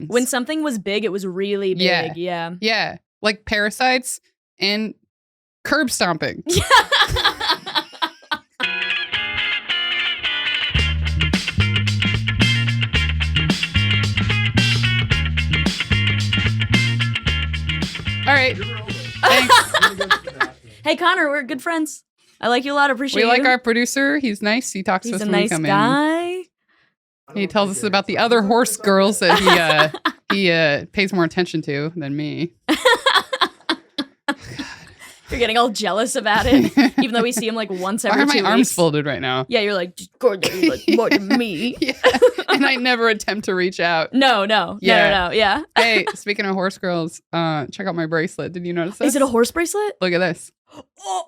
When something was big, it was really big. Yeah. Yeah. Like parasites and curb stomping. All right. Thanks. Hey, Connor, we're good friends. I like you a lot. Appreciate We you. like our producer. He's nice. He talks to us He's a when we nice come guy. in. He tells us about the other horse girls that he pays more attention to than me. You're getting all jealous about it, even though we see him like once every 2 weeks. Why are my arms folded right now? Yeah, you're like, Gordon, like more than me. Yeah. And I never attempt to reach out. No. Yeah. Hey, speaking of horse girls, check out my bracelet. Did you notice this? Is it a horse bracelet? Look at this. Oh.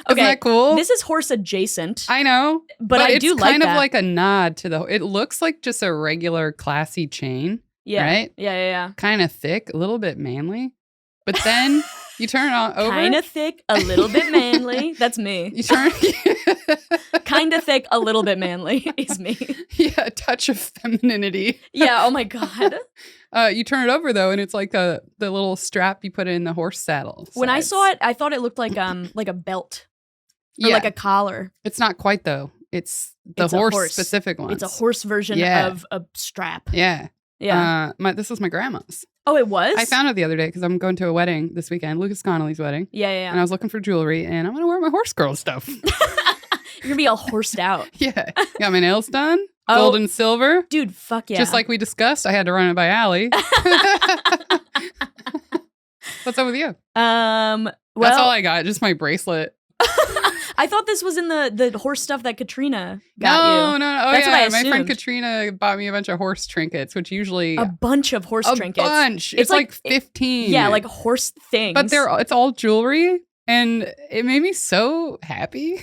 Isn't that cool? This is horse adjacent. I know. But I do like that. It's kind of like a nod to the... It looks like just a regular classy chain. Yeah. Right? Yeah. Kind of thick, a little bit manly. But then you turn it on over. Kind of thick, a little bit manly. That's me. You turn... Kind of thick, a little bit manly is me. Yeah, a touch of femininity. Yeah, oh my God. You turn it over though, and it's like the little strap you put in the horse saddle. When I saw it, I thought it looked like a belt. Or like a collar. It's not quite though. It's the horse specific one. It's a horse version of a strap. Yeah. Yeah. This was my grandma's. Oh, it was? I found it the other day because I'm going to a wedding this weekend, Lucas Connolly's wedding. Yeah. And I was looking for jewelry, and I'm going to wear my horse girl stuff. You're going to be all horsed out. Yeah. Got my nails done. Gold and silver. Dude, fuck yeah. Just like we discussed, I had to run it by Ali. What's up with you? Well, that's all I got. Just my bracelet. I thought this was in the horse stuff that Katrina got you. No. Oh, that's yeah. what I My assumed. friend Katrina bought me a bunch of horse trinkets, which usually... A bunch of horse trinkets. A bunch. It's like 15. Yeah, like horse things. But it's all jewelry, and it made me so happy.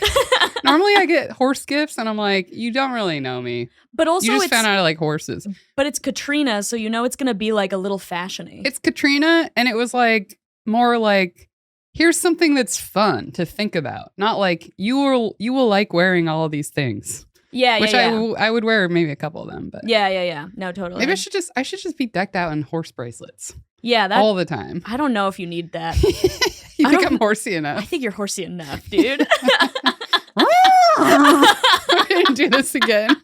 Normally I get horse gifts, and I'm like, you don't really know me. But also you just found out I like horses. But it's Katrina, so you know it's going to be like a little fashion-y. It's Katrina, and it was like more like... Here's something that's fun to think about. Not like you will like wearing all of these things. Yeah, Which I would wear maybe a couple of them, but yeah. No, totally. Maybe I should just be decked out in horse bracelets. Yeah, all the time. I don't know if you need that. You think I'm horsey enough? I think you're horsey enough, dude. We're gonna do this again.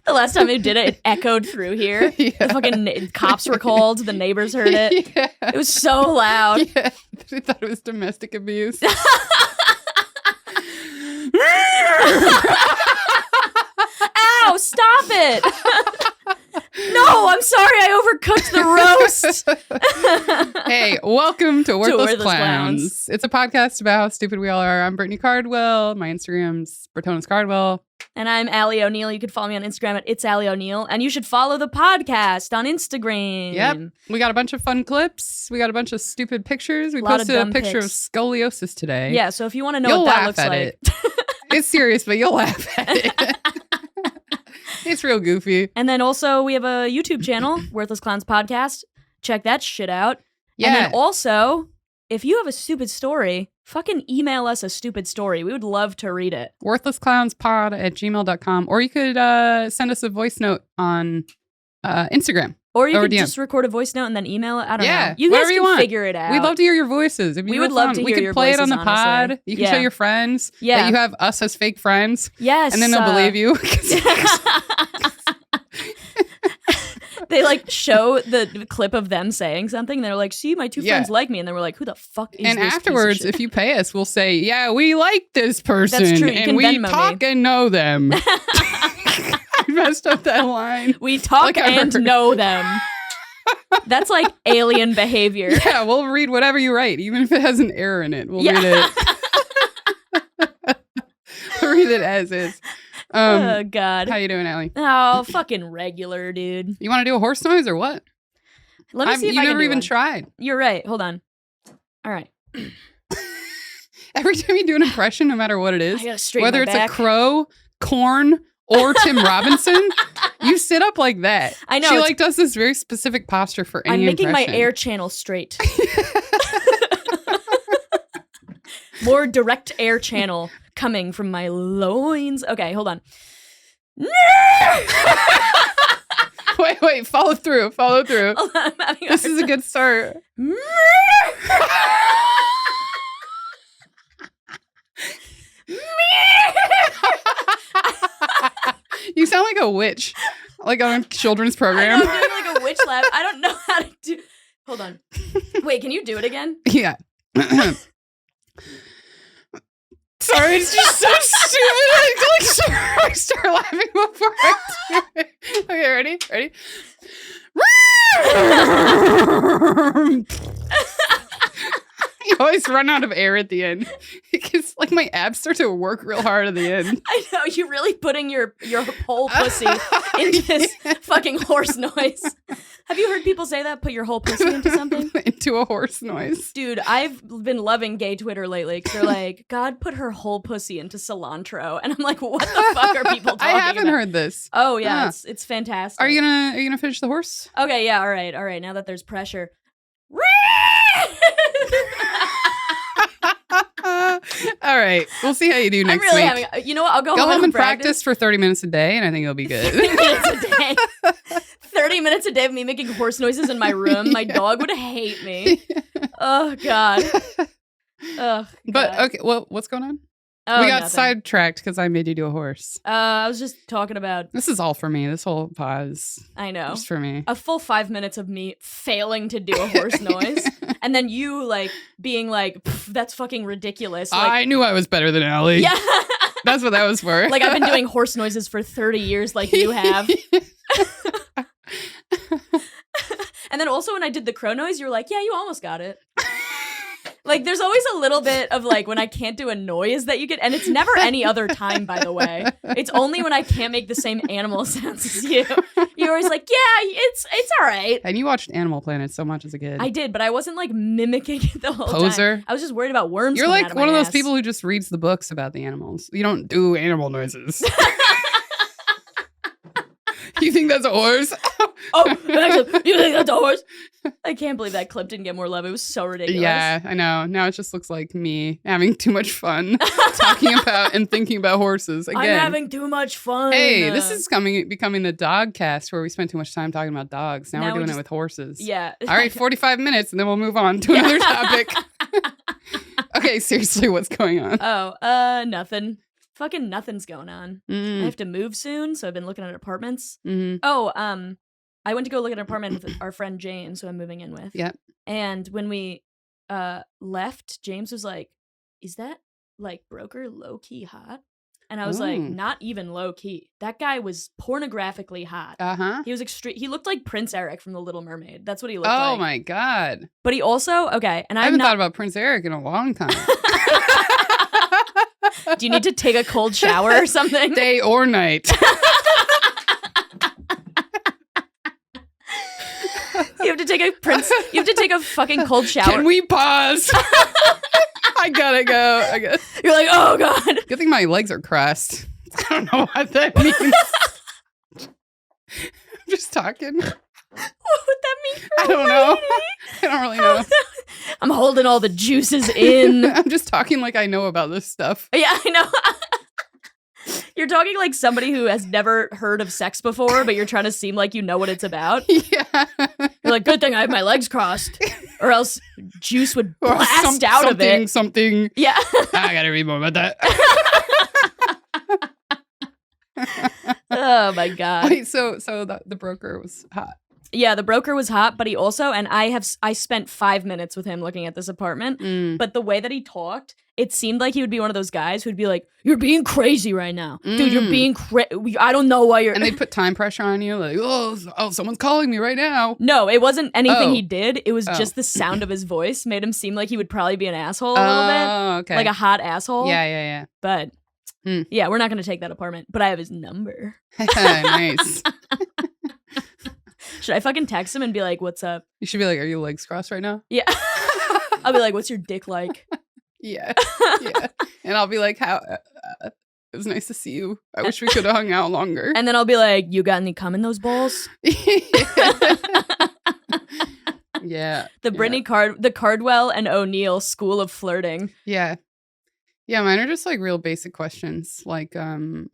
The last time it did it, it echoed through here. Yeah. The fucking cops were called. The neighbors heard it. Yeah. It was so loud. Yeah. They thought it was domestic abuse. Ow, stop it. No, I'm sorry. I overcooked the roast. Hey, welcome to Worthless Clowns. It's a podcast about how stupid we all are. I'm Brittany Cardwell. My Instagram's Bertonis Cardwell. And I'm Ali O'Neill. You can follow me on Instagram at It's Ali O'Neill. And you should follow the podcast on Instagram. Yep. We got a bunch of fun clips. We got a bunch of stupid pictures. We posted a picture of scoliosis today. Yeah, so if you want to know what that looks like. It's serious, but you'll laugh at it. It's real goofy. And then also we have a YouTube channel, Worthless Clowns Podcast. Check that shit out. Yeah. And then also, if you have a stupid story, fucking email us a stupid story. We would love to read it. worthlessclownspod@gmail.com. Or you could send us a voice note on Instagram. Or you could just record a voice note and then email it. I don't know. You guys can figure it out. We'd love to hear your voices. We would love to hear your voices, We could play it on the pod. honestly. You can show your friends that you have us as fake friends. Yes. And then they'll believe you. They like show the clip of them saying something. They're like, see, my two friends like me. And they were like, who the fuck is this And afterwards, if you pay us, we'll say, yeah, we like this person. That's true. And we talk and know them. I messed up that line. We talk and know them. That's like alien behavior. Yeah, we'll read whatever you write, even if it has an error in it. We'll read it. We'll read it as is. Oh, God. How you doing, Ali? Oh, fucking regular, dude. You want to do a horse noise or what? Let me see if I can You never even one. tried. You're right. Hold on. All right. Every time you do an impression, no matter what it is, I gotta straighten whether my it's back. a crow, corn, or Tim Robinson, you sit up like that. I know. She like does this very specific posture for any I'm making impression. my air channel straight. More direct air channel coming from my loins. Okay, hold on. Wait. Follow through. Hold on, I'm having This is a good start. You sound like a witch, like on a children's program. I know, I'm doing like a witch laugh. I don't know how to do. Hold on. Wait, can you do it again? Yeah. Sorry, it's just so stupid. I start laughing before I do it. Okay, ready? You always run out of air at the end. Because like my abs start to work real hard at the end. I know, you're really putting your whole pussy into this fucking horse noise. Have you heard people say that? Put your whole pussy into something? Into a horse noise. Dude, I've been loving gay Twitter lately because they're like, God put her whole pussy into cilantro. And I'm like, what the fuck are people talking about? I haven't heard this. Oh, yeah, it's fantastic. Are you gonna finish the horse? Okay, yeah, all right. Now that there's pressure. All right, we'll see how you do next week. You know what? I'll go home and and practice for 30 minutes a day, and I think it'll be good. 30 minutes a day. 30 minutes a day of me making horse noises in my room. My dog would hate me. Oh, God. Oh, but, okay, well, what's going on? Oh, we got nothing. Sidetracked because I made you do a horse. I was just talking about... This is all for me. This whole pause. I know. Just for me. A full 5 minutes of me failing to do a horse noise. And then you, like, being like, that's fucking ridiculous. Like, I knew I was better than Ali. Yeah. That's what that was for. Like, I've been doing horse noises for 30 years like you have. And then also when I did the crow noise, you were like, yeah, you almost got it. Like, there's always a little bit of, like, when I can't do a noise that you get, and it's never any other time, by the way. It's only when I can't make the same animal sounds as you. You're always like, yeah, it's all right. And you watched Animal Planet so much as a kid. I did, but I wasn't, like, mimicking it the whole Poser. time. I was just worried about worms. You're coming like out one of those ass. people who just reads the books about the animals. You don't do animal noises. You think that's a horse? Oh, actually, you think that's a horse? I can't believe that clip didn't get more love. It was so ridiculous. Yeah, I know. Now it just looks like me having too much fun talking about and thinking about horses again. I'm having too much fun. Hey, this is becoming the dog cast where we spend too much time talking about dogs. Now we're doing it with horses. Yeah. All right, 45 minutes and then we'll move on to another topic. Okay, seriously, what's going on? Oh, nothing. Fucking nothing's going on. I have to move soon, so I've been looking at apartments. Oh, I went to go look at an apartment with our friend James, who I'm moving in with. Yep. And when we left, James was like, "Is that like broker low key hot?" And I was like, "Not even low key. That guy was pornographically hot. He was extreme. He looked like Prince Eric from The Little Mermaid. That's what he looked like. Oh my god! But he also and I haven't thought about Prince Eric in a long time. Do you need to take a cold shower or something? Day or night. You have to take a fucking cold shower. Can we pause? I gotta go. You're like, oh god. Good thing my legs are crossed. I don't know what that means. I'm just talking. What would that mean for I don't know. I don't really know. I'm holding all the juices in. I'm just talking like I know about this stuff. Yeah, I know. You're talking like somebody who has never heard of sex before, but you're trying to seem like you know what it's about. Yeah. You're like, good thing I have my legs crossed, or else juice would blast out of it. Something. Yeah. I gotta read more about that. Oh my god. Wait, so the broker was hot. Yeah, the broker was hot, but he also, and I spent 5 minutes with him looking at this apartment, but the way that he talked, it seemed like he would be one of those guys who'd be like, you're being crazy right now. Dude, you're being I don't know why you're... And they put time pressure on you, like, oh, someone's calling me right now. No, it wasn't anything he did. It was just the sound of his voice made him seem like he would probably be an asshole a little bit. Oh, okay. Like a hot asshole. Yeah. But, yeah, we're not going to take that apartment, but I have his number. Nice. Should I fucking text him and be like, what's up? You should be like, are your legs crossed right now? Yeah. I'll be like, what's your dick like? Yeah. And I'll be like, how? It was nice to see you. I wish we could have hung out longer. And then I'll be like, you got any cum in those balls? Yeah. The Brittany the Cardwell and O'Neill school of flirting. Yeah. Yeah, mine are just like real basic questions. Like, hey,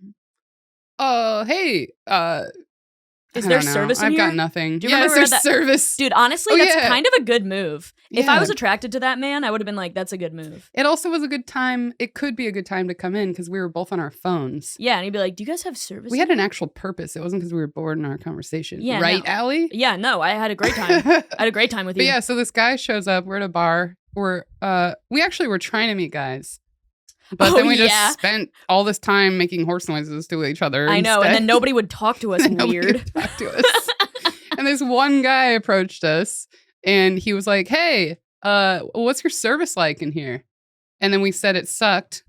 Is I there don't know. service in I've here? got nothing. Do you Yes, remember there's that- service. Dude, honestly, Oh, that's yeah. kind of a good move. If I Yeah. was attracted to that man, I would have been like, that's a good move. It also was a good time. It could be a good time to come in because we were both on our phones. Yeah, and he'd be like, do you guys have service? We had an actual purpose. It wasn't because we were bored in our conversation. Yeah, Right, no. Allie? Yeah, no, I had a great time. I had a great time with But you. yeah, so this guy shows up. We're at a bar. We actually were trying to meet guys. But Oh, then we yeah. just spent all this time making horse noises to each other. I know, and instead. then nobody would talk to us And nobody weird. would talk to us. And this one guy approached us and he was like, hey, what's your service like in here? And then we said it sucked.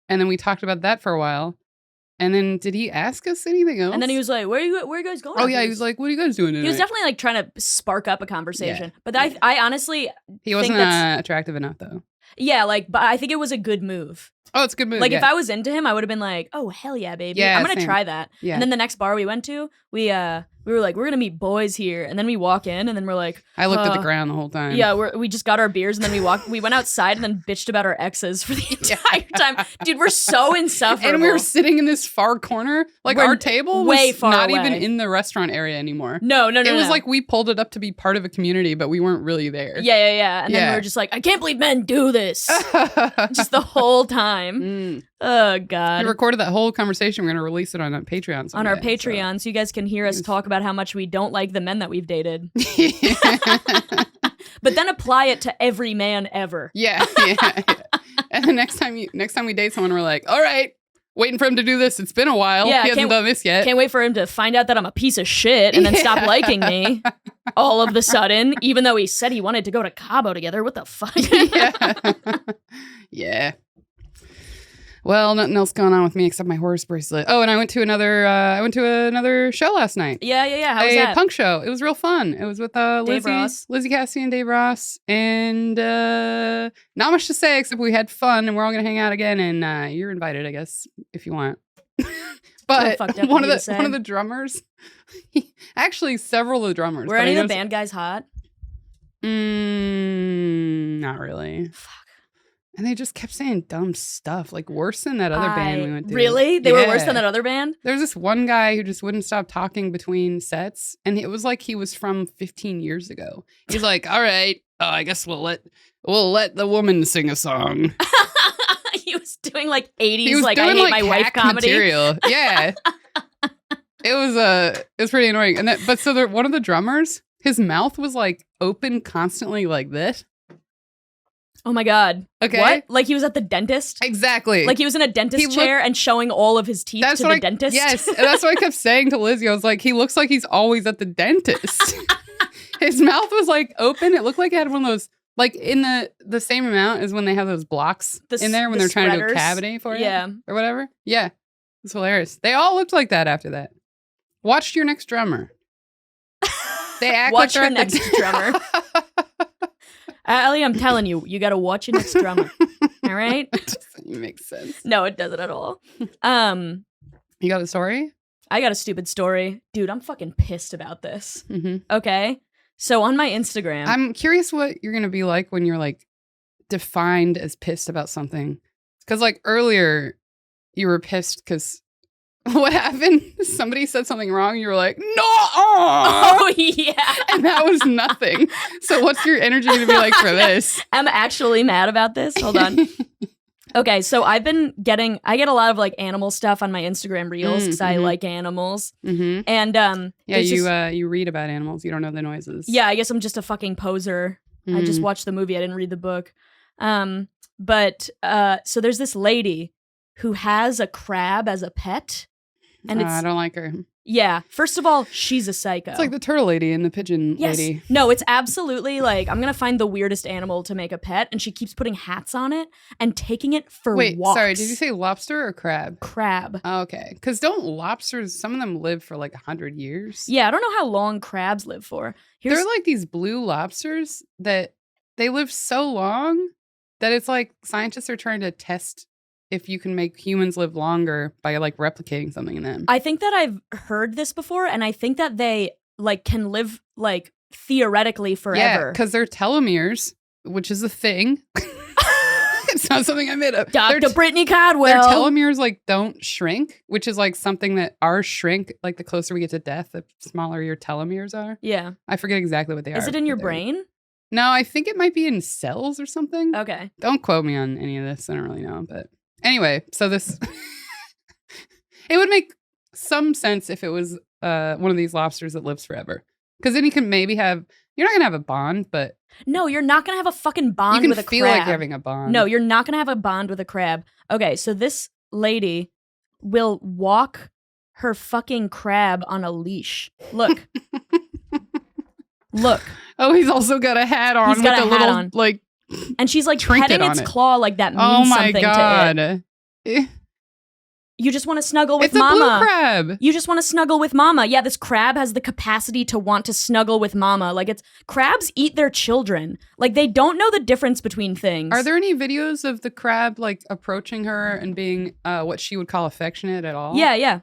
And then we talked about that for a while. And then did he ask us anything else? And then he was like, where are you guys going? oh, after yeah. He this?" was like, what are you guys doing tonight? He was definitely like trying to spark up a conversation. But I honestly, He wasn't that's- attractive enough, though. yeah, like, but I think it was a good move. Oh, it's a good move. Like, yeah. if I was into him, I would have been like, oh, hell yeah, baby. Yeah, I'm going to same. try that. Yeah. And then the next bar we went to, we were like, we're going to meet boys here. And then we walk in and then we're like, I looked at the ground the whole time. yeah, we just got our beers and then we went outside and then bitched about our exes for the entire time. Dude, we're so insufferable. And we were sitting in this far corner. Like, We're our table was way far not away. even in the restaurant area anymore. No. It was no. like we pulled it up to be part of a community, but we weren't really there. Yeah. And then Yeah. we were just like, I can't believe men do this. Just the whole time. Mm. Oh, God. We recorded that whole conversation. We're going to release it on a Patreon someday, On our Patreon, so you guys can hear us talk about how much we don't like the men that we've dated. But then apply it to every man ever. yeah. And the next time we date someone, we're like, all right, waiting for him to do this. It's been a while. Yeah, he hasn't done this yet. Can't wait for him to find out that I'm a piece of shit and then stop liking me all of the sudden, even though he said he wanted to go to Cabo together. What the fuck? Yeah. Well, nothing else going on with me except my horse bracelet. Oh, and I went to another show last night. Yeah. How was A that? punk show. It was real fun. It was with Ross. Lizzie Cassidy and Dave Ross. And not much to say except we had fun and we're all gonna hang out again. And you're invited, I guess, if you want. But fucked up one of of you to the say. drummers, actually several of the drummers. Were but any I of the noticed- band guys hot? Not really. Fuck. And they just kept saying dumb stuff, like worse than that other band we went to. Really? They were worse Yeah. than that other band? There was this one guy who just wouldn't stop talking between sets, and it was like he was from 15 years ago. He's like, "All right, I guess we'll let the woman sing a song." He was doing like 80s, He was like doing I hate my wife hack comedy. material. Yeah, it was pretty annoying. And one of the drummers, his mouth was like open constantly like this. Oh my God. Okay. What? Like he was at the dentist? Exactly. Like he was in a dentist He looked- chair and showing all of his teeth to the dentist? Yes, and that's what I kept saying to Lizzie. I was like, he looks like he's always at the dentist. His mouth was like open. It looked like it had one of those, like in the same amount as when they have those blocks in there when the they're trying to do a spreaders. cavity for you. Yeah. Or whatever. Yeah. It's hilarious. They all looked like that after that. Watch your next drummer. They act Watch like your they're at next drummer. Ali, I'm telling you, you got to watch your next drummer. All right? It doesn't make sense. No, it doesn't at all. You got a story? I got a stupid story. Dude, I'm fucking pissed about this. Mm-hmm. Okay? So on my Instagram. I'm curious what you're going to be like when you're like defined as pissed about something. Because like earlier, you were pissed because what happened? Somebody said something wrong. You were like, no. Oh, yeah. And that was nothing. So what's your energy going to be like for this? I'm actually mad about this. Hold on. Okay, so I get a lot of like animal stuff on my Instagram reels because I like animals. Mm-hmm. And Yeah, there's you read about animals. You don't know the noises. yeah, I guess I'm just a fucking poser. I just watched the movie. I didn't read the book. But so there's this lady who has a crab as a pet. And I don't like her. yeah, first of all, she's a psycho. It's like the turtle lady and the pigeon lady. No, it's absolutely like, I'm going to find the weirdest animal to make a pet. And she keeps putting hats on it and taking it for Wait, walks. sorry, did you say lobster or crab? Crab? Oh, okay. Because don't lobsters, some of them live for like 100 years? Yeah, I don't know how long crabs live for. They're like these blue lobsters that they live so long that it's like scientists are trying to test if you can make humans live longer by like replicating something in them. I think that I've heard this before, and I think that they like can live like theoretically forever. Yeah, because they're telomeres, which is a thing. It's not something I made up. Dr. Brittany Their Codwell. telomeres like don't shrink, which is like something that ours shrink. Like the closer we get to death, the smaller your telomeres are. Yeah. I forget exactly what they are. Is it in your but they're- brain? No, I think it might be in cells or something. Okay. Don't quote me on any of this. I don't really know. But anyway, so this, it would make some sense if it was one of these lobsters that lives forever. Because then you can maybe have, you're not going to have a bond, but No, you're not going to have a fucking bond you with can a feel crab. like you're having a bond. No, you're not going to have a bond with a crab. Okay, so this lady will walk her fucking crab on a leash. Look. Look. Oh, he's also got a hat on He's got with a a little, hat on. like, And she's like trinket petting on its it. claw like that means oh my something God. to it. You just want to snuggle with It's a mama. blue crab. You just want to snuggle with mama. Yeah, this crab has the capacity to want to snuggle with mama. Like crabs eat their children. Like they don't know the difference between things. Are there any videos of the crab like approaching her and being what she would call affectionate at all? Yeah, yeah.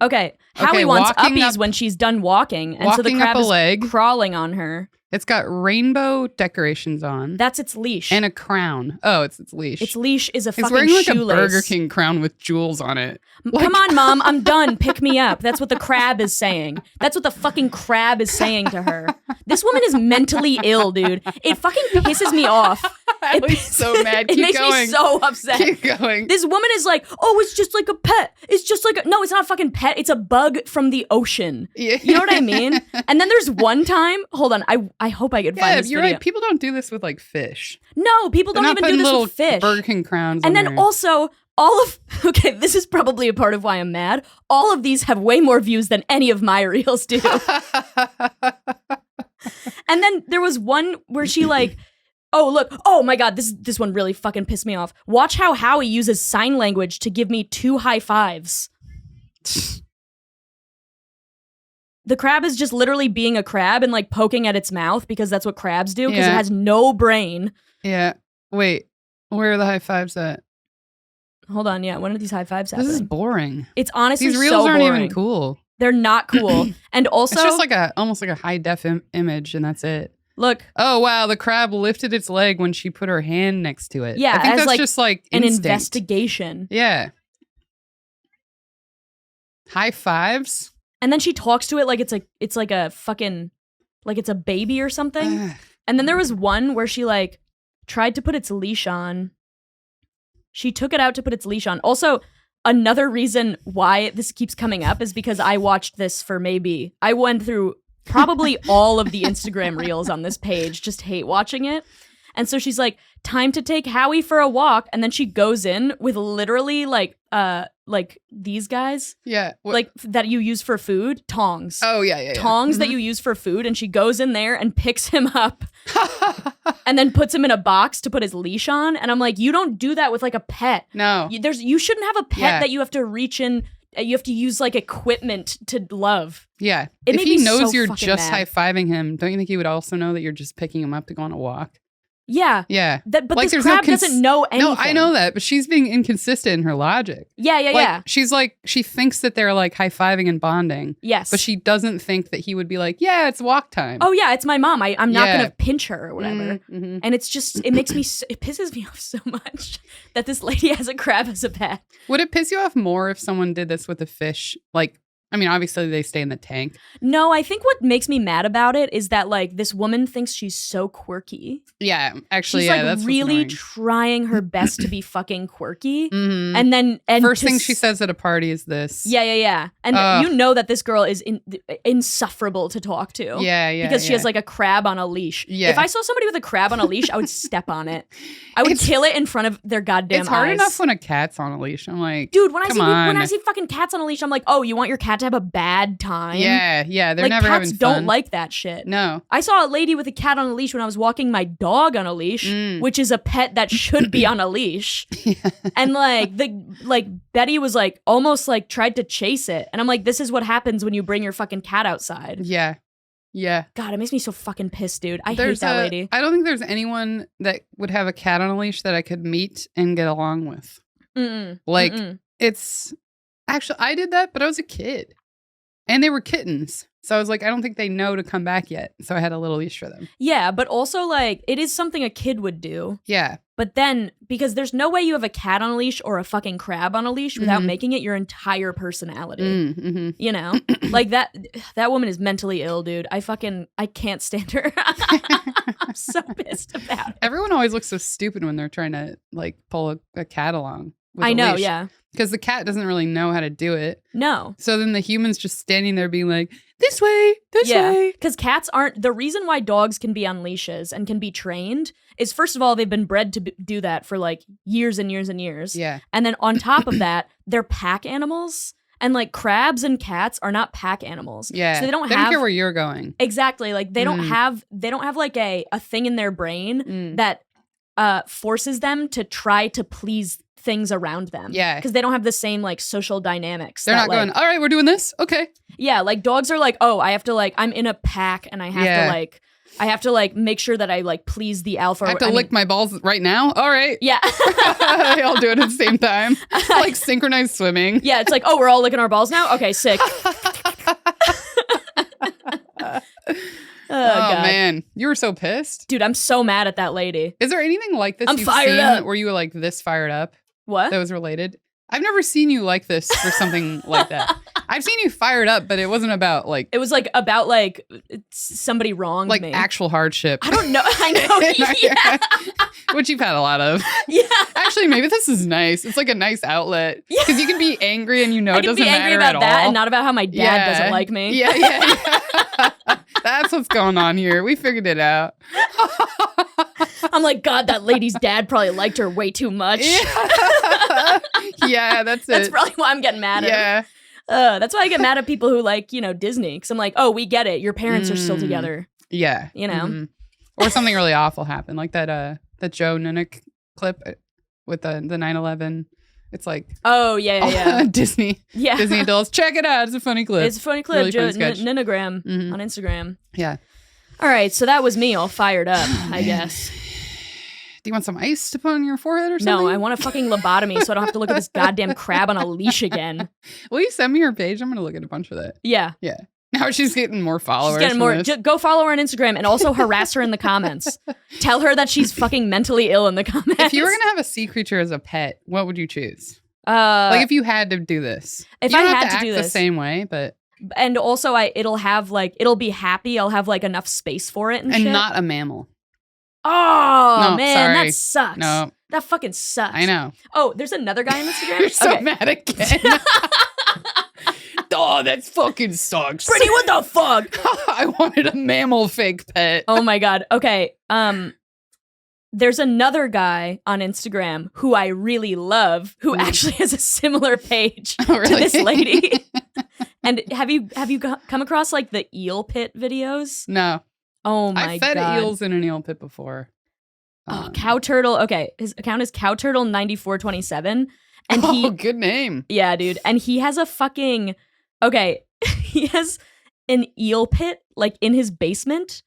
Okay. Howie wants walking uppies up- when she's done walking. And so the walking crab up a is leg. crawling on her. It's got rainbow decorations on. That's its leash. And a crown. Oh, it's its leash. Its leash is a He's fucking wearing like shoelace. a Burger King crown with jewels on it. Come on, Mom. I'm done. Pick me up. That's what the crab is saying. That's what the fucking crab is saying to her. This woman is mentally ill, dude. It fucking pisses me off. I was so mad. It Keep makes going. me so upset. Keep going. This woman is like, oh, it's just like a pet. It's just like no, it's not a fucking pet. It's a bug from the ocean. Yeah. You know what I mean? And then there's one time, hold on, I hope I can find this you're video. right. People don't do this with like fish. No, people They're don't not even do putting this little with fish. Burger King crowns. And on then there. also, all of, okay, this is probably a part of why I'm mad. All of these have way more views than any of my reels do. And then there was one where she like, oh, look, oh my God, this one really fucking pissed me off. Watch how Howie uses sign language to give me 2 high fives. The crab is just literally being a crab and like poking at its mouth because that's what crabs do because it Yeah. has no brain. Yeah. Wait. Where are the high fives at? Hold on, yeah, when are these high fives happening? This is boring. It's honestly These reels so aren't boring. even cool. They're not cool. And also, It's just like almost like a high def image, and that's it. look, Oh wow, the crab lifted its leg when she put her hand next to it. Yeah, I think as, that's like, just like an instinct. investigation. Yeah. High fives. And then she talks to it like it's like a fucking like it's a baby or something. Ugh. And then there was one where she like tried to put its leash on. She took it out to put its leash on. Also, another reason why this keeps coming up is because I watched this for I went through probably all of the Instagram reels on this page, just hate watching it. And so she's like, time to take Howie for a walk. And then she goes in with literally like these guys, Yeah. like that you use for food, tongs. Oh yeah. Tongs that you use for food, and she goes in there and picks him up and then puts him in a box to put his leash on. And I'm like, you don't do that with like a pet. No. You shouldn't have a pet Yeah. that you have to reach in. You have to use like equipment to love. Yeah. It If made he me knows so you're fucking just mad. high-fiving him, don't you think he would also know that you're just picking him up to go on a walk? Yeah. Yeah. But Like, this there's no crab doesn't know anything. No, I know that, but she's being inconsistent in her logic. Yeah. Like, she's like, she thinks that they're like high-fiving and bonding, Yes. but she doesn't think that he would be like, yeah, it's walk time. Oh yeah, it's my mom. I'm not Yeah. gonna pinch her or whatever. Mm-hmm. And it's just, it makes me, it pisses me off so much that this lady has a crab as a pet. Would it piss you off more if someone did this with a fish? Like, I mean, obviously they stay in the tank. No, I think what makes me mad about it is that like this woman thinks she's so quirky. Yeah, actually, She's yeah, like that's really what's trying her best to be fucking quirky. annoying. And First to thing she says at a party is this. Yeah. And Ugh. you know that this girl is insufferable to talk to. Yeah. Because she has like a crab on a leash. Yeah. If I saw somebody with a crab on a leash, I would step on it. I would kill it in front of their goddamn It's hard eyes. enough when a cat's on a leash. I'm like, Dude, when come I on. see fucking cats on a leash, I'm like, oh, you want your cat to have a bad time? Yeah, they're like never cats having don't fun. like that shit. No. I saw a lady with a cat on a leash when I was walking my dog on a leash, which is a pet that should be on a leash. And like Betty was like almost like tried to chase it. And I'm like, this is what happens when you bring your fucking cat outside. Yeah. God, it makes me so fucking pissed, dude. I hate There's that lady. I don't think there's anyone that would have a cat on a leash that I could meet and get along with. Mm-mm. Like, Mm-mm. it's actually, I did that, but I was a kid. And they were kittens. So I was like, I don't think they know to come back yet. So I had a little leash for them. Yeah, but also like it is something a kid would do. Yeah. But then, because there's no way you have a cat on a leash or a fucking crab on a leash without making it your entire personality. Mm-hmm. You know? Like that woman is mentally ill, dude. I can't stand her. I'm so pissed about it. Everyone always looks so stupid when they're trying to like pull a cat along. I know, yeah. Because the cat doesn't really know how to do it. No. So then the human's just standing there being like, this way, this way. Because cats aren't, the reason why dogs can be on leashes and can be trained is, first of all, they've been bred to do that for like years and years and years. Yeah. And then on top of that, they're pack animals. And like crabs and cats are not pack animals. Yeah. So they don't care where you're going. Exactly. Like they don't have like a thing in their brain that forces them to try to please things around them. Yeah. Because they don't have the same like social dynamics. They're not going, all right, we're doing this. Okay. Yeah. Like dogs are like, oh, I have to like, I'm in a pack and I have to make sure that I like please the alpha. I have to lick my balls right now. All right. Yeah. They all do it at the same time. Like synchronized swimming. Yeah. It's like, oh, we're all licking our balls now. Okay. Sick. Oh man, you were so pissed. Dude, I'm so mad at that lady. Is there anything like this I'm you've fired seen up. where you were like this fired up? What? That was related? I've never seen you like this for something like that. I've seen you fired up, but it wasn't about like... It was like about like somebody wronged like me. actual hardship. I don't know. I know. Yeah. Which you've had a lot of. Yeah. Actually, maybe this is nice. It's like a nice outlet. Because you can be angry and you know it doesn't matter at all. I can be angry about that and not about how my dad doesn't like me. Yeah. That's what's going on here. We figured it out. I'm like, God, that lady's dad probably liked her way too much. Yeah, that's it. That's probably why I'm getting mad at him. That's why I get mad at people who like, Disney. Because I'm like, oh, we get it. Your parents are still together. Yeah. You know? Or something really awful happened. Like that Joe Nunnick clip with the 9/11. It's like... Oh, yeah. Disney. Yeah. Disney adults. Check it out. It's a funny clip. It's a funny clip. Really Joe funny sketch. Ninogram on Instagram. Yeah. All right. So that was me all fired up, I guess. Do you want some ice to put on your forehead or something? No, I want a fucking lobotomy so I don't have to look at this goddamn crab on a leash again. Will you send me your page? I'm going to look at a bunch of that. Yeah. Yeah. Now she's getting more followers. She's getting more. Go follow her on Instagram and also harass her in the comments. Tell her that she's fucking mentally ill in the comments. If you were going to have a sea creature as a pet, what would you choose? Like if you had to do this. If you don't I have had to do the this. same way, but... And also it'll be happy. I'll have like enough space for it and shit. not a mammal. Oh, No, man, sorry. that sucks. No. That fucking sucks. I know. Oh, there's another guy on Instagram? You're so mad again. Oh, that fucking sucks. Brittany, what the fuck? I wanted a mammal fake pet. Oh my God. Okay. There's another guy on Instagram who I really love who actually has a similar page to this lady. And have you come across like the eel pit videos? No. Oh my God. I fed eels in an eel pit before. Cow Turtle. Okay. His account is Cow Turtle 9427. And good name. Yeah, dude. And he has a fucking, he has an eel pit like in his basement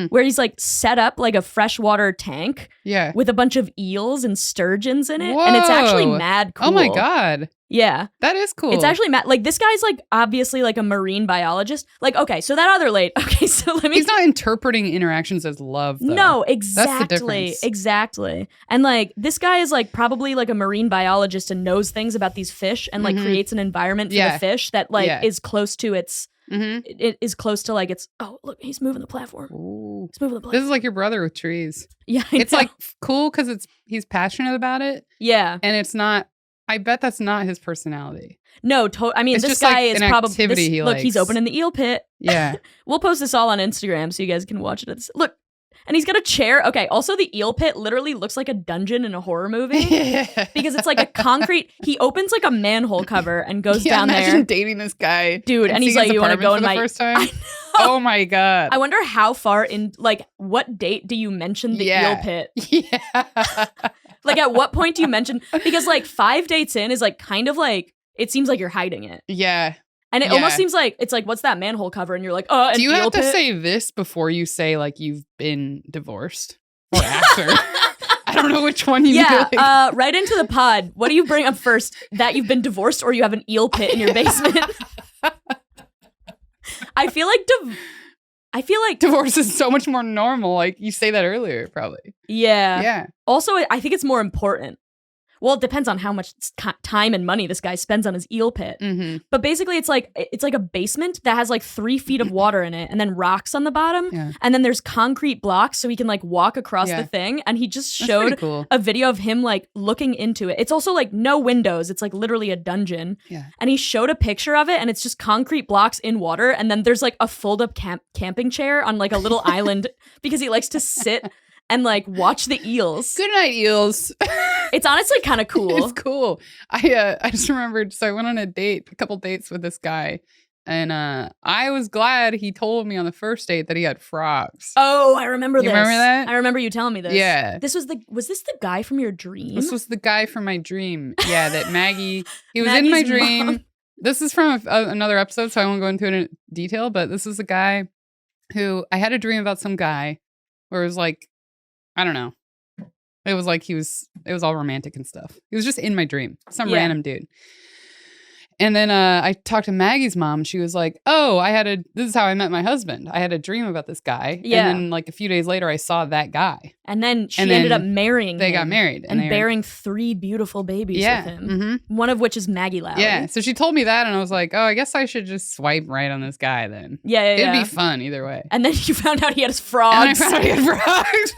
where he's like set up like a freshwater tank with a bunch of eels and sturgeons in it. Whoa. And it's actually mad cool. Oh my God. Yeah. That is cool. It's actually mad. Like this guy's like obviously like a marine biologist. Like, okay, so that other lady. Okay, so let me. He's not interpreting interactions as love, though. No, exactly. That's the difference. Exactly. And like this guy is like probably like a marine biologist and knows things about these fish and like creates an environment for the fish that like is close to its. It is close to like it's. Oh, look, he's moving the platform. Ooh. He's moving the platform. This is like your brother with trees. Yeah, it's like cool because he's passionate about it. Yeah, and it's not. I bet that's not his personality. No, I mean, it's this just guy like is an probably activity he look. likes. He's opening the eel pit. Yeah, we'll post this all on Instagram so you guys can watch it. Look, and he's got a chair. Okay, also the eel pit literally looks like a dungeon in a horror movie because it's like a concrete. He opens like a manhole cover and goes down there. Imagine dating this guy, dude, and he's like, "You want to go in my first time?" Oh my God! I wonder how far in. Like, what date do you mention the eel pit? Yeah. Like, at what point do you mention? Because like 5 dates in is like kind of like it seems like you're hiding it. Yeah. And it almost seems like it's like, what's that manhole cover? And you're like, oh, do you have to pit? say this before you say like you've been divorced or after? I don't know which one you do. Yeah, right into the pod. What do you bring up first? That you've been divorced or you have an eel pit in your basement? I feel like Divorce is so much more normal. Like you say that earlier, probably. yeah. Yeah. Also, I think it's more important. Well, it depends on how much time and money this guy spends on his eel pit. Mm-hmm. But basically, it's like a basement that has like 3 feet of water in it, and then rocks on the bottom, Yeah. and then there's concrete blocks so he can like walk across Yeah. the thing. And he just That's pretty showed cool. a video of him like looking into it. It's also like no windows. It's like literally a dungeon. Yeah. And he showed a picture of it, and it's just concrete blocks in water, and then there's like a fold up camping chair on like a little island because he likes to sit and like watch the eels. Good night, eels. It's honestly kind of cool. It's cool. I just remembered. So I went on a couple dates with this guy, and I was glad he told me on the first date that he had frogs. Oh, I remember You this. remember that? I remember you telling me this. Yeah. Was this the guy from your dream? This was the guy from my dream. Yeah, that Maggie. He was in my Maggie's dream. mom. This is from another episode, so I won't go into it in detail. But this was a guy who I had a dream about some guy where it was like, I don't know. It was like it was all romantic and stuff. He was just in my dream, some random dude. And then I talked to Maggie's mom. She was like, "Oh, this is how I met my husband. I had a dream about this guy." Yeah. And then like a few days later, I saw that guy. And then she And ended up then marrying They him got married. and they were- bearing 3 beautiful babies Yeah. with him. Mm-hmm. One of which is Maggie Lowry. Yeah. So she told me that, and I was like, "Oh, I guess I should just swipe right on this guy then. Yeah, yeah, It'd yeah. be fun either way." And then you found out he had his And I frogs. found out he had frogs.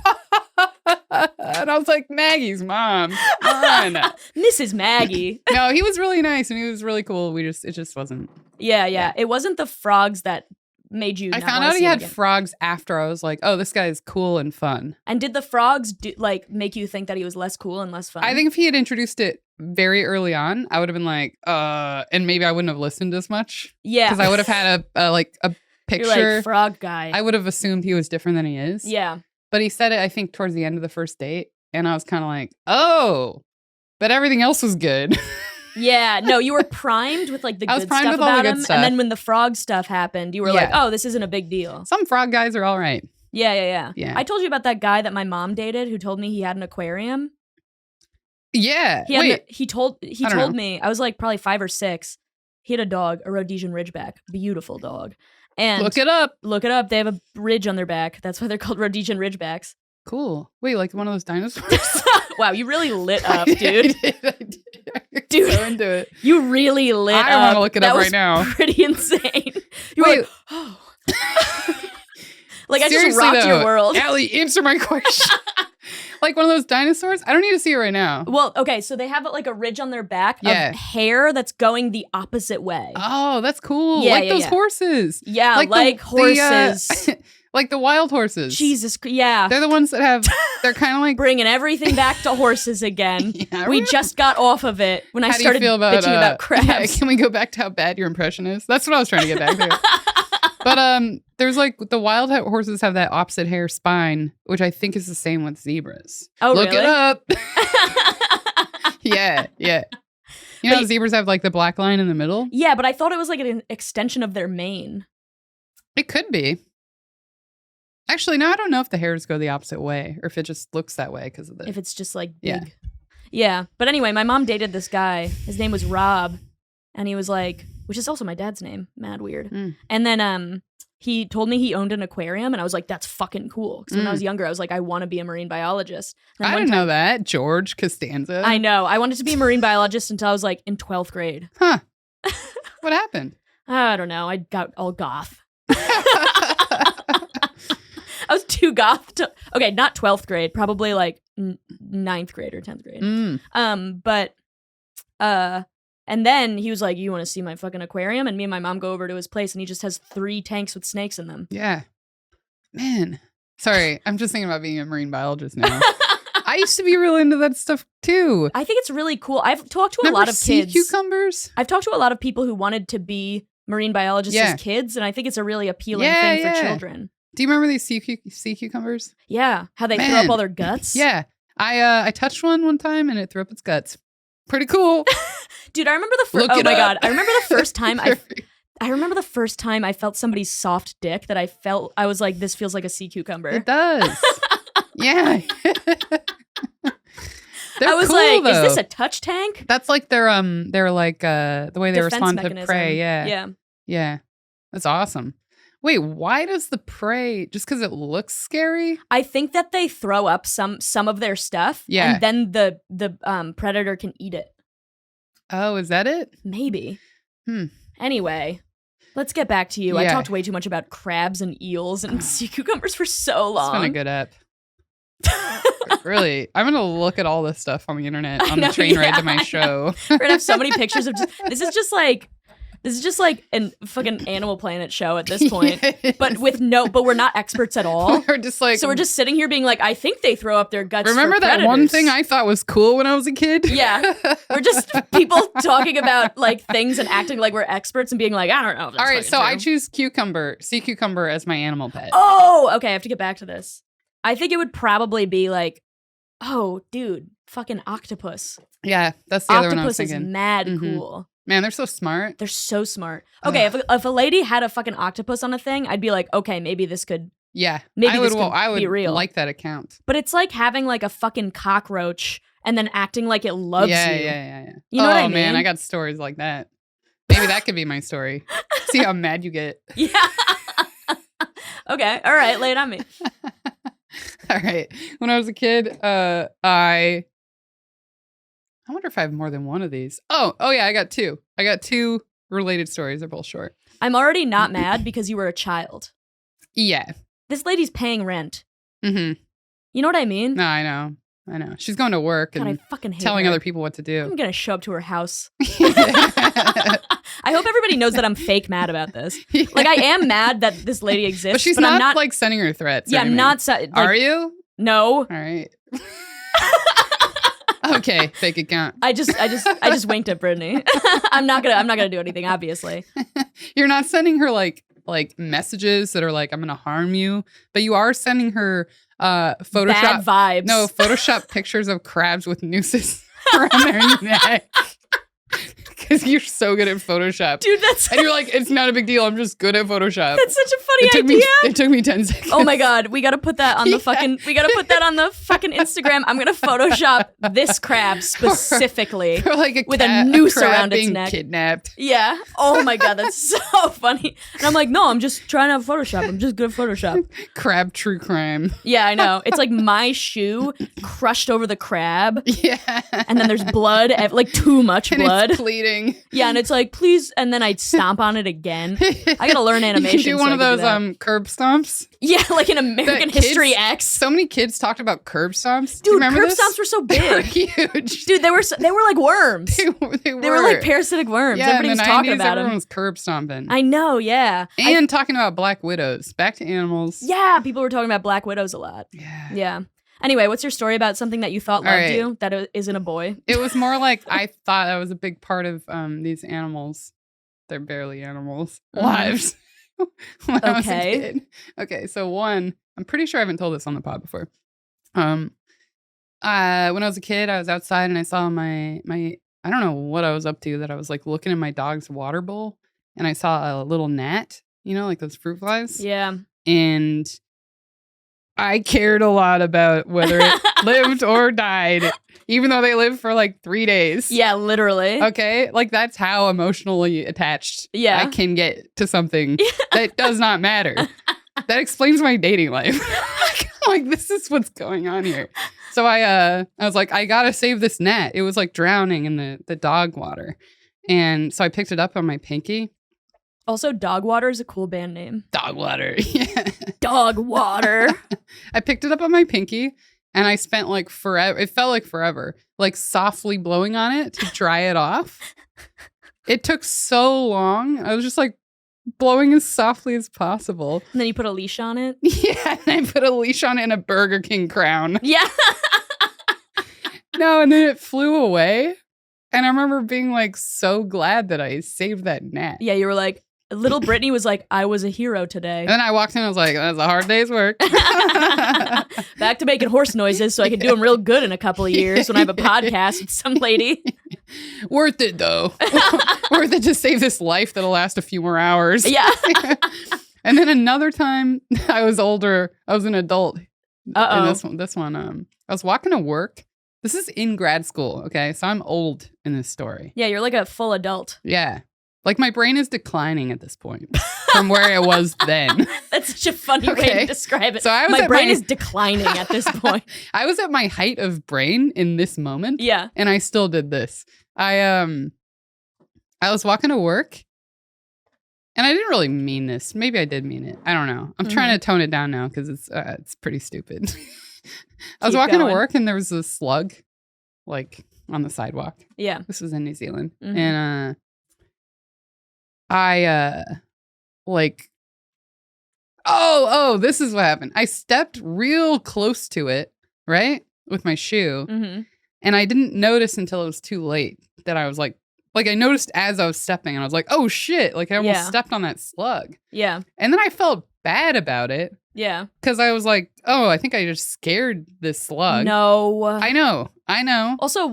And I was like, Maggie's mom. Come on. Mrs. Maggie. No, he was really nice and he was really cool. It just wasn't. Yeah. It wasn't the frogs that made you I not found wanna out see he him had again. frogs after I was like, oh, this guy is cool and fun. And did the frogs make you think that he was less cool and less fun? I think if he had introduced it very early on, I would have been like, and maybe I wouldn't have listened as much. Yeah. Because I would have had a You're picture. like, frog guy. I would have assumed he was different than he is. Yeah. But he said it, I think, towards the end of the first date. And I was kind of like, oh, but everything else was good. Yeah, no, you were primed with like the I was good primed stuff with all the about good him, stuff. and then when the frog stuff happened, you were like, Yeah. "Oh, this isn't a big deal." Some frog guys are all right. Yeah. Yeah. I told you about that guy that my mom dated who told me he had an aquarium. Yeah. He had Wait. he told I don't told know. me I was like probably 5 or 6. He had a dog, a Rhodesian Ridgeback, beautiful dog. And Look it up. look it up. They have a ridge on their back. That's why they're called Rhodesian Ridgebacks. Cool. Wait, like one of those dinosaurs? Wow, you really lit up, dude. I did. Dude. So into it. You really lit up. I want to look it That up was right now. Pretty insane. You were Wait. like, oh. Like I just Seriously, rocked your though, world. Ali, answer my question. Like one of those dinosaurs? I don't need to see it right now. Well, okay, so they have like a ridge on their back Yeah. of hair that's going the opposite way. Oh, that's cool. Yeah, like yeah, those yeah. horses. Yeah, like horses. Like the wild horses. Jesus, yeah. They're the ones that have, they're kind of like, Bringing everything back to horses again. Yeah, We really? just got off of it when I how do you started feel about, bitching about crabs. Yeah, can we go back to how bad your impression is? That's what I was trying to get back to. But there's like the wild horses have that opposite hair spine, which I think is the same with zebras. Oh, Look really? it up. Yeah. You know, But- zebras have like the black line in the middle. Yeah, but I thought it was like an extension of their mane. It could be. Actually, no, I don't know if the hairs go the opposite way or if it just looks that way because of the. If it's just like Yeah. big. Yeah. But anyway, my mom dated this guy. His name was Rob. And he was like, which is also my dad's name. Mad weird. Mm. And then he told me he owned an aquarium. And I was like, that's fucking cool. Because when I was younger, I was like, I want to be a marine biologist. And then I one didn't time- know that. George Costanza. I know. I wanted to be a marine biologist until I was like in 12th grade. Huh. What happened? I don't know. I got all goth. I was too goth to, okay, not 12th grade, probably like 9th grade or 10th grade. And then he was like, you want to see my fucking aquarium? And me and my mom go over to his place and he just has 3 tanks with snakes in them. Yeah. Man. Sorry, I'm just thinking about being a marine biologist now. I used to be real into that stuff too. I think it's really cool. I've talked to Remember a lot of sea kids. cucumbers? I've talked to a lot of people who wanted to be marine biologists Yeah. as kids. And I think it's a really appealing Yeah, thing yeah. for children. Do you remember these sea cucumbers? Yeah. How they throw Man. up all their guts. Yeah. I touched one time and it threw up its guts. Pretty cool. Dude, I remember the first, Look oh it my up. God. I remember the first time I remember the first time I felt somebody's soft dick that I was like, this feels like a sea cucumber. It does. Yeah. They're I was cool, like, though. is this a touch tank? That's like they're like the way they Defense respond mechanism. to prey. Yeah. Yeah. Yeah. That's awesome. Wait, why does the prey, just because it looks scary? I think that they throw up some of their stuff, Yeah. and then the predator can eat it. Oh, is that it? Maybe. Hmm. Anyway, let's get back to you. I Yeah. talked way too much about crabs and eels and sea cucumbers for so long. It's been a good app. Really, I'm gonna look at all this stuff on the internet on know, the train ride yeah, to my show. We're gonna have so many pictures of this is just like a fucking Animal Planet show at this point. Yes. But we're not experts at all. We're just like, So we're just sitting here being like, I think they throw up their guts. remember for that predators. one thing I thought was cool when I was a kid? Yeah. We're just people talking about like things and acting like we're experts and being like, I don't know. If that's All right, so fucking I true. choose sea cucumber as my animal pet. Oh, okay. I have to get back to this. I think it would probably be like, oh, dude, fucking octopus. Yeah, that's the other one I was Octopus is thinking. mad Mhm. cool. Man, they're so smart. They're so smart. Okay, if a lady had a fucking octopus on a thing, I'd be like, okay, maybe this could. Yeah, Maybe I this would. could I would be real. like that account. But it's like having like a fucking cockroach and then acting like it loves Yeah. you. You know oh what I man, mean? I got stories like that. Maybe that could be my story. See how mad you get. Yeah. Okay. All right. Lay it on me. All right. When I was a kid, I wonder if I have more than one of these. Oh yeah, I got two. I got two related stories. They're both short. I'm already not mad because you were a child. Yeah. This lady's paying rent. Mm-hmm. You know what I mean? No, I know. She's going to work God, I and fucking hate telling her. other people what to I'm do. gonna show up to her house. I hope everybody knows that I'm fake mad about this. Like I am mad that this lady exists, but she's I'm not, not like sending her threats. or Yeah, I'm anything. not. Like, Are you? No. All right. Okay, fake account. I just winked at Brittany. I'm not gonna do anything. Obviously. You're not sending her like messages that are like, I'm gonna harm you, but you are sending her Photoshop Bad vibes. No, Photoshop pictures of crabs with nooses around their neck. Because you're so good at Photoshop. Dude, and you're like, it's not a big deal. I'm just good at Photoshop. That's such a funny idea. It took me 10 seconds. Oh my god, we gotta put that on the fucking Instagram. I'm gonna Photoshop this crab specifically Or like with a noose crab around its being neck. kidnapped. Yeah. Oh my god, that's so funny. And I'm like, no, I'm just trying to Photoshop. I'm just good at Photoshop. Crab true crime. Yeah, I know. It's like my shoe crushed over the crab. Yeah. And then there's blood, like too much And blood. it's bleeding. Yeah, and it's like, please, and then I'd stomp on it again. I gotta learn animation. You can do one of those curb stomps. Yeah, like in American History X. So many kids talked about curb stomps. Do Dude, you remember curb this? stomps were so They were big. huge. Dude, they were like worms. They They were like parasitic worms. Yeah, Everybody in was the talking 90s, about everyone them. was curb stomping. I know, yeah. And talking about black widows. Back to animals. Yeah, people were talking about black widows a lot. Yeah. Yeah. Anyway, what's your story about something that you thought All loved right. you that isn't a boy? It was more like I thought that was a big part of these animals. They're barely animals. Lives. When I was a Okay. kid. Okay, so one, I'm pretty sure I haven't told this on the pod before. When I was a kid, I was outside and I saw my I don't know what I was up to, that I was like looking in my dog's water bowl and I saw a little gnat, you know, like those fruit flies. Yeah. And I cared a lot about whether it lived or died, even though they lived for like 3 days. Yeah, literally. Okay, like that's how emotionally attached Yeah. I can get to something that does not matter. That explains my dating life. Like, this is what's going on here. So I was like, I gotta save this gnat. It was like drowning in the dog water. And so I picked it up on my pinky. Also, Dog Water is a cool band name. Dog water. Yeah. Dog Water. I picked it up on my pinky and I spent like forever. It felt like forever, like softly blowing on it to dry it off. It took so long. I was just like blowing as softly as possible. And then you put a leash on it. Yeah, and I put a leash on it and a Burger King crown. Yeah. No, and then it flew away. And I remember being like so glad that I saved that gnat. Yeah, you were like, little Brittany was like, I was a hero today. And then I walked in and I was like, that's a hard day's work. Back to making horse noises so I can do them real good in a couple of years when I have a podcast with some lady. Worth it, though. Worth it to save this life that'll last a few more hours. Yeah. And then another time, I was older. I was an adult. Uh-oh. And this one, I was walking to work. This is in grad school, okay? So I'm old in this story. Yeah, you're like a full adult. Yeah. Like my brain is declining at this point from where it was then. That's such a funny way Okay. to describe it. So I was my at brain my- is declining at this point. I was at my height of brain in this moment. Yeah. And I still did this. I was walking to work and I didn't really mean this. Maybe I did mean it. I don't know. I'm trying to tone it down now because it's pretty stupid. I was Keep walking going. to work and there was a slug like on the sidewalk. Yeah. This was in New Zealand. Mhm. And I like this is what happened. I stepped real close to it, right? With my shoe. Mm-hmm. And I didn't notice until it was too late that I was like I noticed as I was stepping and I was like, oh shit, like I almost Yeah. stepped on that slug. Yeah. And then I felt bad about it Yeah. because I was like, oh, I think I just scared this slug. No. I know. Also,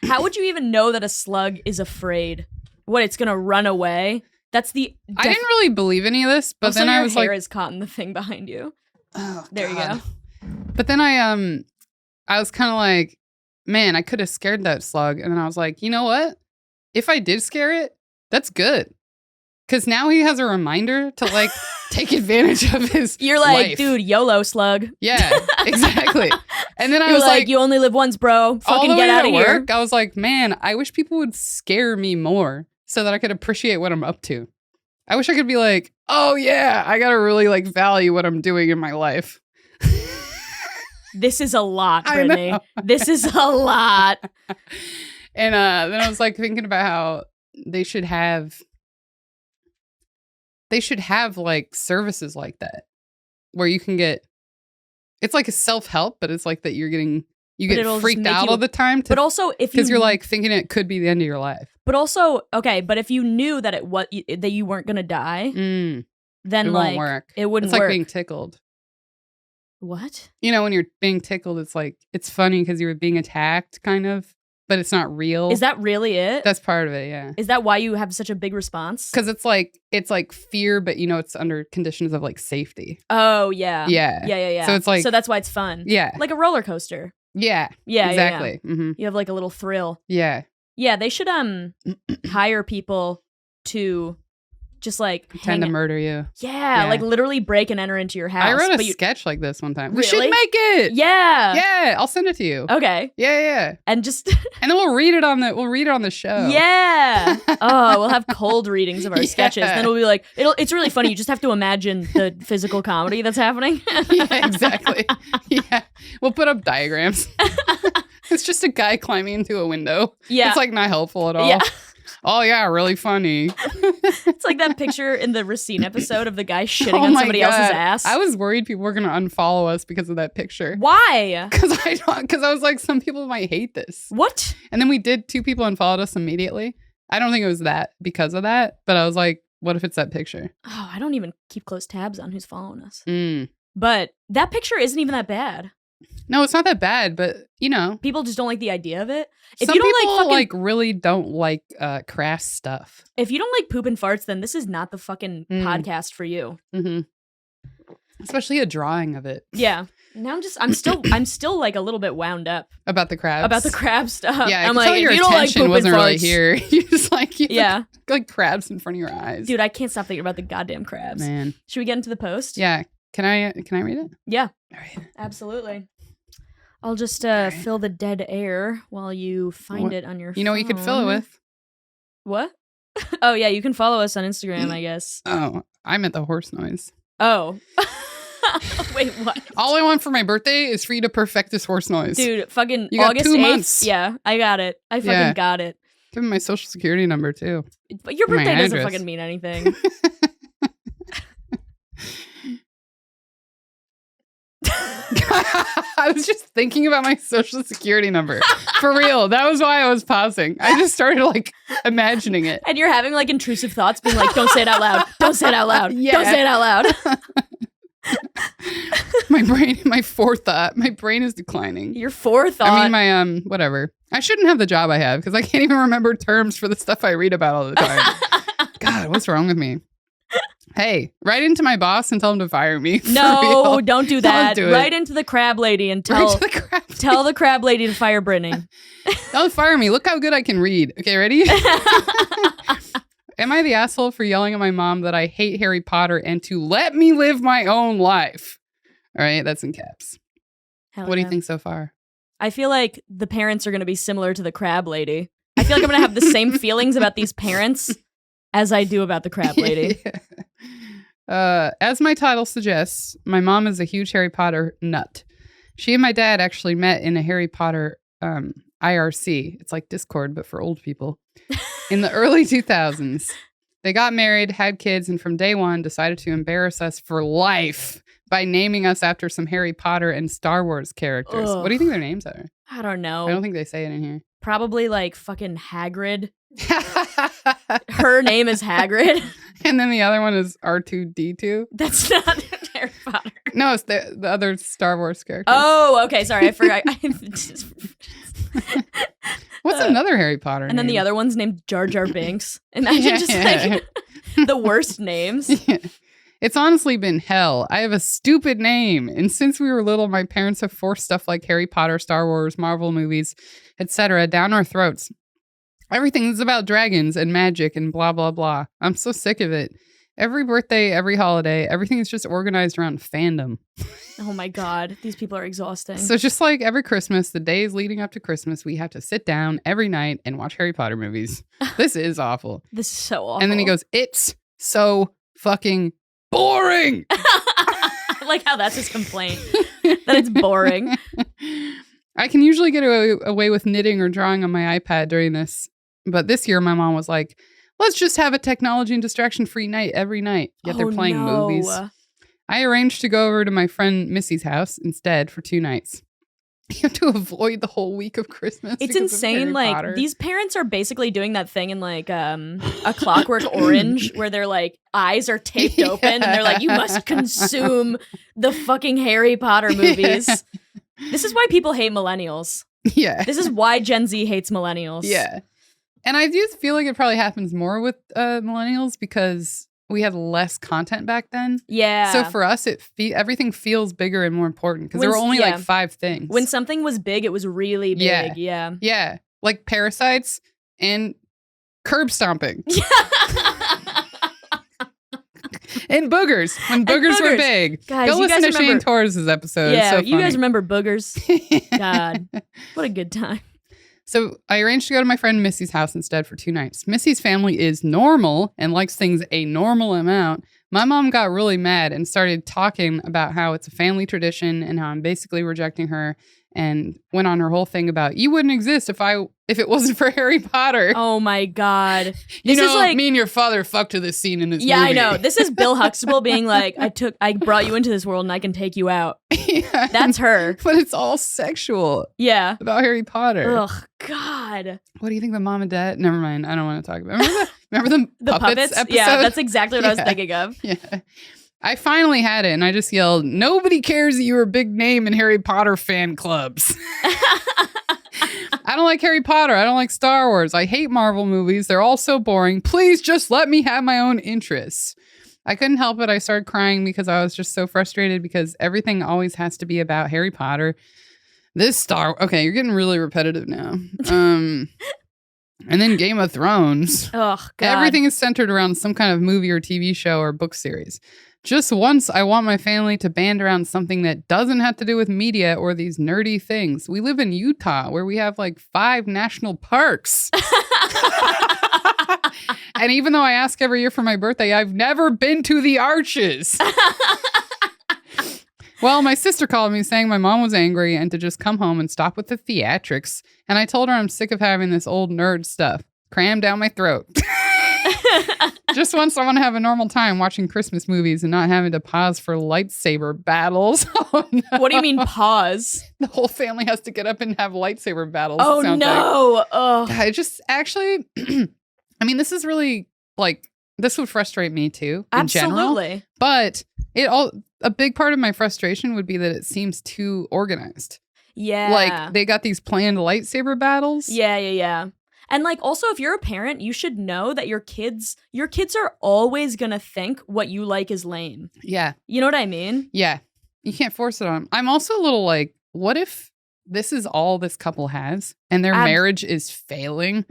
how would you even know that a slug is afraid? What, it's gonna run away? That's the. I didn't really believe any of this, but also, then your I was hair like, is caught in the thing behind you. oh, There you God. go. But then I was kind of like, man, I could have scared that slug. And then I was like, you know what? If I did scare it, that's good. Because now he has a reminder to like take advantage of his You're like, life. dude, YOLO slug. Yeah, exactly. And then I You're was like, you only live once, bro. all Fucking the way get out to of here. work, I was like, man, I wish people would scare me more so that I could appreciate what I'm up to. I wish I could be like, oh yeah, I gotta really like value what I'm doing in my life. This is a lot, I Brittany. know. This is a lot. And then I was like thinking about how they should have like services like that where you can get, it's like a self-help, but it's like that you But it'll get just freaked make out you- all the time But also, if you because you're like thinking it could be the end of your life. but also, okay, but if you knew that that you weren't gonna die, then It like won't work. it wouldn't It's like work. being tickled. What? You know, when you're being tickled, it's like, it's funny because you were being attacked kind of, but it's not real. Is that really it? That's part of it, yeah. Is that why you have such a big response? Because it's like fear, but you know, it's under conditions of like safety. Oh yeah. Yeah. Yeah. So it's like, so that's why it's fun. yeah. Like a roller coaster. Yeah. Yeah. Exactly. Yeah. Mm-hmm. You have like a little thrill. Yeah. Yeah, they should hire people to just like Pretend to murder you. Yeah, Yeah. like literally break and enter into your house. I wrote a but you- sketch like this one time. We Really? should make it. Yeah. Yeah. I'll send it to you. Okay. Yeah. And just And then we'll read it on the show. yeah. Oh, we'll have cold readings of our sketches. Yeah. Then we'll be like, it's really funny. You just have to imagine the physical comedy that's happening. Yeah, exactly. Yeah. We'll put up diagrams. It's just a guy climbing into a window. Yeah. It's like not helpful at all. Yeah. Oh yeah, really funny. It's like that picture in the Racine episode of the guy shitting Oh on my somebody God. else's ass. I was worried people were gonna unfollow us because of that picture. Why? Because I was like, some people might hate this. What? And then we did. 2 people unfollowed us immediately. I don't think it was that because of that, but I was like, what if it's that picture? Oh, I don't even keep close tabs on who's following us. Mm. But that picture isn't even that bad. No, it's not that bad, but you know, People just don't like the idea of it. If some you don't people like fucking, really don't like crass stuff. if you don't like poop and farts, then this is not the fucking podcast for you. Mm-hmm. Especially a drawing of it. Yeah. Now I'm still like a little bit wound up About the crabs. about the crab stuff. Yeah, I I'm could like, tell if your you don't like attention poop wasn't and really farts, here. You just like, you Yeah. like crabs in front of your eyes. Dude, I can't stop thinking about the goddamn crabs. Man. Should we get into the post? Yeah. Can I read it? Yeah. All right. Absolutely. I'll just fill the dead air while you find What- it on your phone. You know what you could fill it with? What? Oh, yeah, you can follow us on Instagram, I guess. Oh, I meant the horse noise. Oh. Wait, what? All I want for my birthday is for you to perfect this horse noise. Dude, fucking You got August 2 8th. months. Yeah, I got it. I fucking Yeah. got it. Give me my social security number too. But your My birthday doesn't address. fucking mean anything. I was just thinking about my social security number. For real. That was why I was pausing. I just started like imagining it. And you're having like intrusive thoughts being like, don't say it out loud. Don't say it out loud. Yeah. Don't say it out loud. My forethought. My brain is declining. Your forethought. I mean, my whatever. I shouldn't have the job I have because I can't even remember terms for the stuff I read about all the time. God, what's wrong with me? Hey, write into my boss and tell him to fire me. For no, real. don't do that. do it. Write into the crab lady and Write tell to the crap. tell the crab lady to fire Brittany. Don't fire me. Look how good I can read. Okay, ready? Am I the asshole for yelling at my mom that I hate Harry Potter and to let me live my own life? All right, that's in caps. Hell What do you yeah. think so far? I feel like the parents are going to be similar to the crab lady. I feel like I'm going to have the same feelings about these parents as I do about the crab lady. As my title suggests, my mom is a huge Harry Potter nut. She and my dad actually met in a Harry Potter IRC. It's like Discord, but for old people. In the early 2000s. They got married, had kids, and from day one decided to embarrass us for life by naming us after some Harry Potter and Star Wars characters. Ugh. What do you think their names are? I don't know. I don't think they say it in here. Probably like fucking Hagrid. Her name is Hagrid. And then the other one is R2D2. That's not Harry Potter. No, it's the other Star Wars character. Oh, okay. Sorry, I forgot. What's another Harry Potter And then name? the other one's named Jar Jar Binks. Imagine just like the worst names. Yeah. It's honestly been hell. I have a stupid name. And since we were little, my parents have forced stuff like Harry Potter, Star Wars, Marvel movies, etc. down our throats. Everything is about dragons and magic and blah, blah, blah. I'm so sick of it. Every birthday, every holiday, everything is just organized around fandom. Oh my God. These people are exhausting. So just like every Christmas, the days leading up to Christmas, we have to sit down every night and watch Harry Potter movies. This is awful. This is so awful. And then he goes, it's so fucking boring. I like how that's his complaint. That it's boring. I can usually get away with knitting or drawing on my iPad during this. But this year, my mom was like, let's just have a technology and distraction-free night every night. Yet they're playing movies. I arranged to go over to my friend Missy's house instead for 2 nights. You have to avoid the whole week of Christmas. It's because of insane. Harry Like Potter. these parents are basically doing that thing in like A Clockwork Orange where their like eyes are taped open and they're like, you must consume the fucking Harry Potter movies. Yeah. This is why people hate millennials. Yeah. This is why Gen Z hates millennials. Yeah. And I do feel like it probably happens more with millennials because we had less content back then. Yeah. So for us, everything feels bigger and more important because there were only like 5 things. When something was big, it was really big. Yeah. Yeah. Like parasites and curb stomping. And boogers. When boogers were big. Guys, go you listen guys to remember- Shane Torres' episode. Yeah, It's so you guys funny. remember boogers? God, what a good time. So I arranged to go to my friend Missy's house instead for 2 nights. Missy's family is normal and likes things a normal amount. My mom got really mad and started talking about how it's a family tradition and how I'm basically rejecting her, and went on her whole thing about you wouldn't exist if it wasn't for Harry Potter. Oh my God. You This know, is like, me and your father fucked to this scene in this yeah, movie. I know. This is Bill Huxtable being like, I brought you into this world and I can take you out. Yeah. That's her. But it's all sexual Yeah. about Harry Potter. Ugh, God. What do you think the mom and dad? Never mind. I don't want to talk about it. Remember the puppets episode? Yeah, that's exactly what I was Yeah. thinking of. Yeah. I finally had it and I just yelled, nobody cares that you're a big name in Harry Potter fan clubs. I don't like Harry Potter. I don't like Star Wars. I hate Marvel movies. They're all so boring. Please just let me have my own interests. I couldn't help it. I started crying because I was just so frustrated because everything always has to be about Harry Potter. Okay, you're getting really repetitive now. And then Game of Thrones. Oh, God. Everything is centered around some kind of movie or TV show or book series. Just once, I want my family to band around something that doesn't have to do with media or these nerdy things. We live in Utah, where we have like 5 national parks. And even though I ask every year for my birthday, I've never been to the Arches. Well, my sister called me saying my mom was angry and to just come home and stop with the theatrics. And I told her I'm sick of having this old nerd stuff crammed down my throat. Just once I want to have a normal time watching Christmas movies and not having to pause for lightsaber battles. Oh, no. What do you mean pause? The whole family has to get up and have lightsaber battles. Oh, it sounds no. Oh. Like. I just actually, I mean, this is really like, this would frustrate me too. In general. Absolutely. But a big part of my frustration would be that it seems too organized. Yeah. Like they got these planned lightsaber battles. Yeah. And like also if you're a parent, you should know that your kids are always going to think what you like is lame. Yeah. You know what I mean? Yeah. You can't force it on them. I'm also a little like, what if this is all this couple has and their marriage is failing?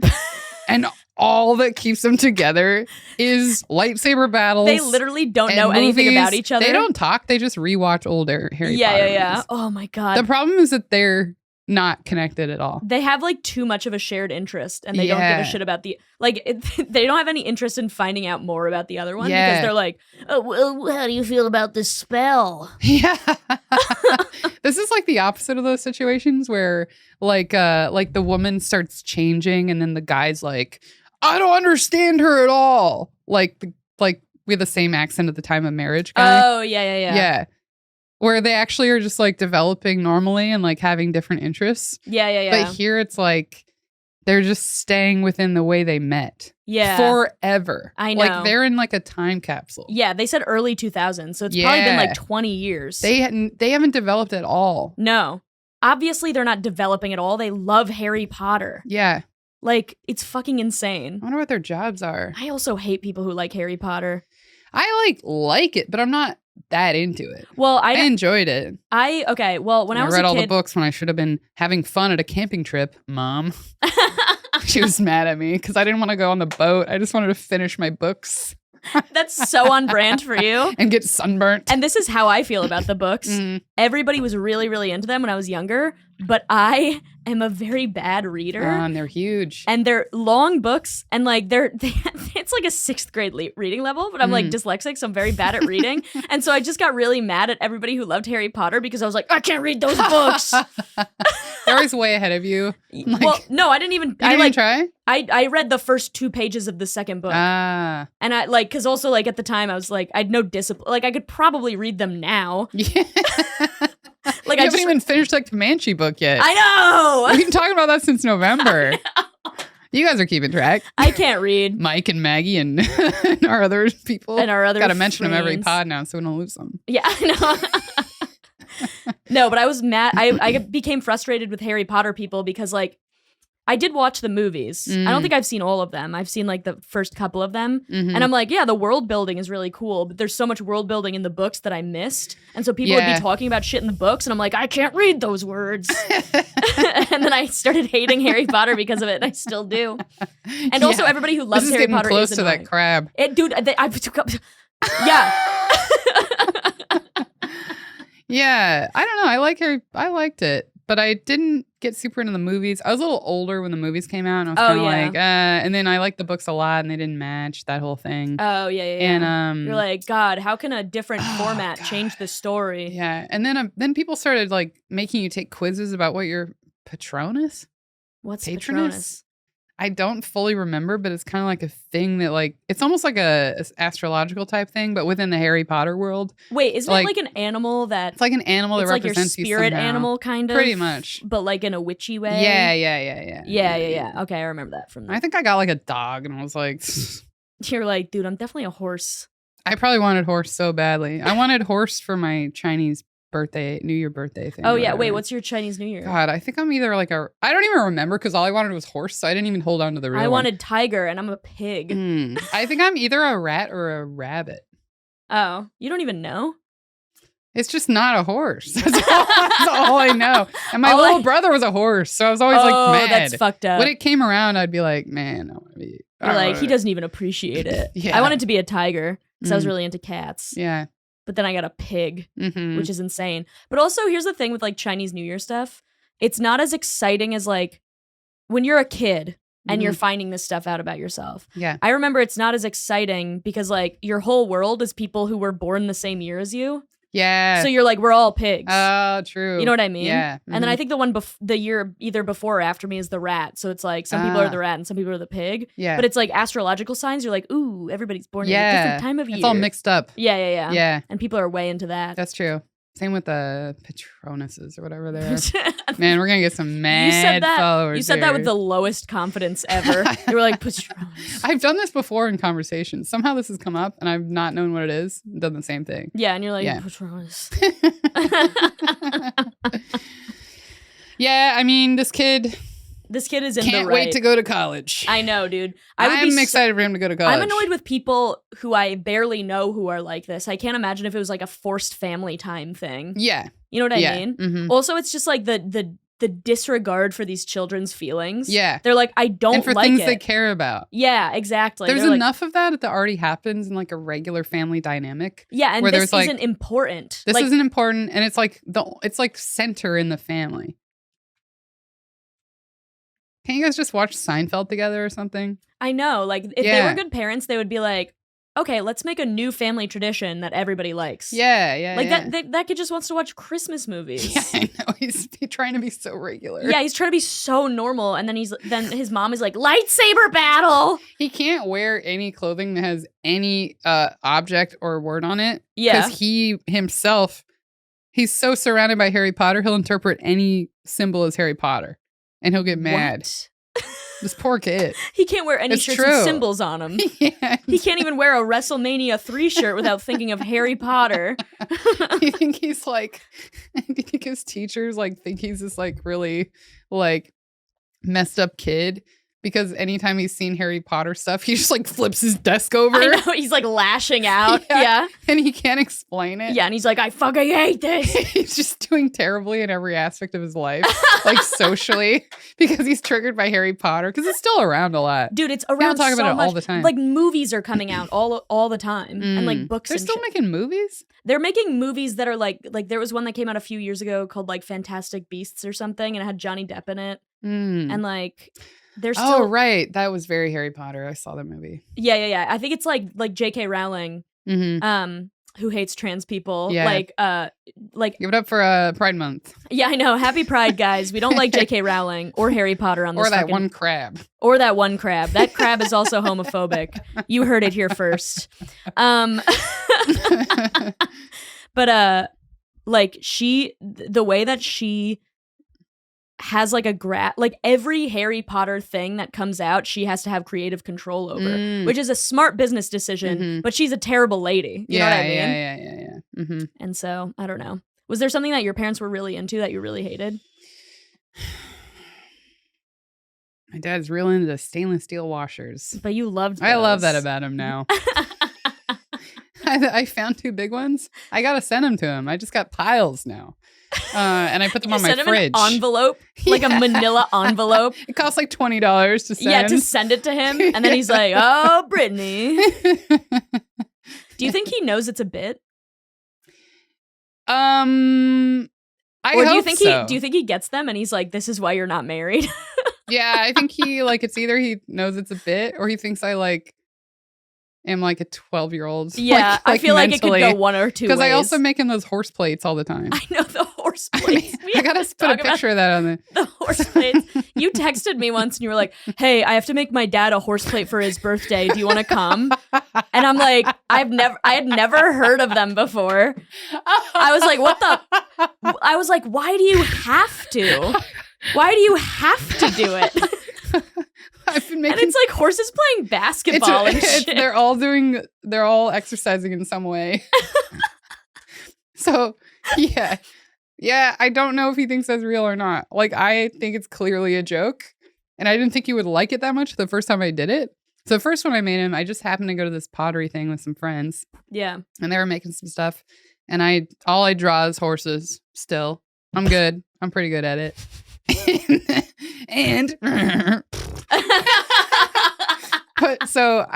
And all that keeps them together is lightsaber battles. They literally don't and know anything movies. about each other. They don't talk. They just rewatch older Harry Potter movies. Oh my God. The problem is that they're not connected at all. They have like too much of a shared interest, and they don't give Yeah. a shit about they don't have any interest in finding out more about the other one Yeah. because they're like, oh, well, how do you feel about this spell? Yeah. This is like the opposite of those situations where like the woman starts changing and then the guy's like, I don't understand her at all. Like we have the same accent at the time of marriage guy. Oh, yeah. Yeah. Where they actually are just like developing normally and like having different interests. Yeah. But here it's like they're just staying within the way they met. Yeah. Forever. I know. Like they're in like a time capsule. Yeah, they said early 2000s, so it's probably been like 20 years. They haven't developed at all. No. Obviously, they're not developing at all. They love Harry Potter. Yeah. Like, it's fucking insane. I wonder what their jobs are. I also hate people who like Harry Potter. I like it, but I'm not that into it. Well, I enjoyed it. Okay, well, when I was a read all kid, the books when I should have been having fun at a camping trip, Mom. She was mad at me because I didn't want to go on the boat. I just wanted to finish my books. That's so on brand for you. And get sunburnt. And this is how I feel about the books. Mm. Everybody was really, really into them when I was younger, but I am a very bad reader. And they're huge. And they're long books, and like it's like a 6th grade reading level, but I'm like dyslexic, so I'm very bad at reading. And so I just got really mad at everybody who loved Harry Potter because I was like, I can't read those books. They're always way ahead of you. Like, well, no, I didn't even. You didn't even try? I read the first 2 pages of the second book. Ah. And I like, because also like at the time I was like, I had no discipline. Like I could probably read them now. Yeah. Like you I haven't even finished the Comanche book yet. I know. We've been talking about that since November. You guys are keeping track. I can't read. Mike and Maggie and, and our other people. And our other Gotta mention them every friends. pod now so we don't lose them. Yeah, I know. No, but I was mad. I became frustrated with Harry Potter people because like I did watch the movies. I don't think I've seen all of them. I've seen like the first couple of them. And I'm like, yeah, the world building is really cool, but there's so much world building in the books that I missed. And so people would be talking about shit in the books and I'm like, I can't read those words. And then I started hating Harry Potter because of it, and I still do. And also everybody who loves Harry Potter close is to annoying. that crab. Yeah. Yeah, I don't know. I liked it, but I didn't get super into the movies. I was a little older when the movies came out, and I was kind of like, and then I liked the books a lot, and they didn't match that whole thing. Oh yeah. And you're like, God, how can a different format change the story? Yeah, and then people started like making you take quizzes about what your Patronus. What's Patronus? I don't fully remember, but it's kind of like a thing that like it's almost like a astrological type thing, but within the Harry Potter world. Wait, isn't it like an animal that? It's like an animal that it's like represents your spirit you somehow. animal, kind of. Pretty much, but like in a witchy way. Yeah. Okay, I remember that from. I think I got like a dog, and I was like, you're like, dude, I'm definitely a horse. I probably wanted horse so badly. I wanted horse for my Chinese New Year birthday thing. Oh yeah, wait, what's your Chinese New Year? God, I think I'm either like I don't even remember because all I wanted was horse, so I didn't even hold on to the real I one. wanted tiger, and I'm a pig. I think I'm either a rat or a rabbit. Oh, you don't even know? It's just not a horse. That's all I know. And my little brother was a horse, so I was always like mad. That's fucked up. When it came around, I'd be like, man, I want to be. You're like, he doesn't even appreciate it. Yeah. I wanted to be a tiger because I was really into cats. Yeah. But then I got a pig, which is insane. But also, here's the thing with like Chinese New Year stuff. It's not as exciting as like when you're a kid and you're finding this stuff out about yourself. Yeah. I remember it's not as exciting because like your whole world is people who were born the same year as you. Yeah. So you're like, we're all pigs. Oh, true. You know what I mean? Yeah. And then I think the one the year either before or after me is the rat. So it's like some people are the rat and some people are the pig. Yeah. But it's like astrological signs. You're like, ooh, everybody's born at a different time of year. It's all mixed up. Yeah. Yeah. And people are way into that. That's true. Same with the Patronuses or whatever they're. Man, we're gonna get some mad followers. You said that with the lowest confidence ever. You were like, Patronus. I've done this before in conversations. Somehow this has come up and I've not known what it is. Done the same thing. Yeah, and you're like, Patronus. Yeah, I mean, this kid is in the right. Can't wait to go to college. I know, dude. I'm excited for him to go to college. I'm annoyed with people who I barely know who are like this. I can't imagine if it was like a forced family time thing. Yeah. You know what I mean? Mm-hmm. Also, it's just like the the disregard for these children's feelings. Yeah. They're like, I don't And for like things it. they care about. Yeah, exactly. There's They're like, enough of that already happens in like a regular family dynamic. yeah, and where this there's, like, isn't important. This like, isn't important, and it's like center in the family. Can't you guys just watch Seinfeld together or something? I know. Like, if they Yeah. were good parents, they would be like, okay, let's make a new family tradition that everybody likes. Yeah. Like that kid just wants to watch Christmas movies. Yeah, I know. He's trying to be so regular. Yeah, he's trying to be so normal, and then his mom is like, lightsaber battle. He can't wear any clothing that has any object or word on it. Yeah. Because he himself, he's so surrounded by Harry Potter, he'll interpret any symbol as Harry Potter. And he'll get mad. What? This poor kid. He can't wear any It's shirts true. with symbols on them. Yeah. He can't even wear a WrestleMania 3 shirt without thinking of Harry Potter. You think he's like, do you think his teachers like think he's this like really like messed up kid? Because anytime he's seen Harry Potter stuff, he just like flips his desk over. I know, he's like lashing out. Yeah. And he can't explain it. Yeah, and he's like, I fucking hate this. He's just doing terribly in every aspect of his life, like socially, because he's triggered by Harry Potter, because it's still around a lot. Dude, it's People around talk so about it much. all the time. Like, movies are coming out all the time. And like books They're and still shit. making movies? They're making movies that are like there was one that came out a few years ago called like Fantastic Beasts or something, and it had Johnny Depp in it. And like there's still Oh, right. That was very Harry Potter. I saw that movie. Yeah. I think it's like J.K. Rowling, who hates trans people. Yeah. Like Give it up for Pride Month. yeah, I know. Happy Pride, guys. We don't like J.K. Rowling or Harry Potter on this Or that fucking- one crab. Or that one crab. That crab is also homophobic. You heard it here first. But like the way that she has like like every Harry Potter thing that comes out, she has to have creative control over, which is a smart business decision, but she's a terrible lady. You know what I mean? Yeah. Mm-hmm. And so, I don't know. Was there something that your parents were really into that you really hated? My dad's real into stainless steel washers. But you loved those. I love that about him now. I found 2 big ones. I gotta send them to him. I just got piles now. And I put them on my send him fridge. An envelope, like a manila envelope. It costs like $20 to send. Yeah, to send it to him. And then he's like, oh, Brittany. Do you think he knows it's a bit? I Or do hope you think so. do you think he gets them and he's like, this is why you're not married? Yeah, I think he like it's either he knows it's a bit or he thinks I like am like a 12-year-old. Yeah, I feel like it could go one or two ways. Because I also make him those horse plates all the time. I know the horse plates. I gotta put a picture of that on the horse plates. You texted me once and you were like, hey, I have to make my dad a horse plate for his birthday. Do you want to come? And I'm like, I had never heard of them before. I was like, I was like, why do you have to? Why do you have to do it? I've been making, and it's like horses playing basketball and shit. They're all exercising in some way. So, yeah. Yeah, I don't know if he thinks that's real or not. Like, I think it's clearly a joke. And I didn't think he would like it that much the first time I did it. So the first one I made him, I just happened to go to this pottery thing with some friends. Yeah. And they were making some stuff. And all I draw is horses still. I'm good. I'm pretty good at it. and but so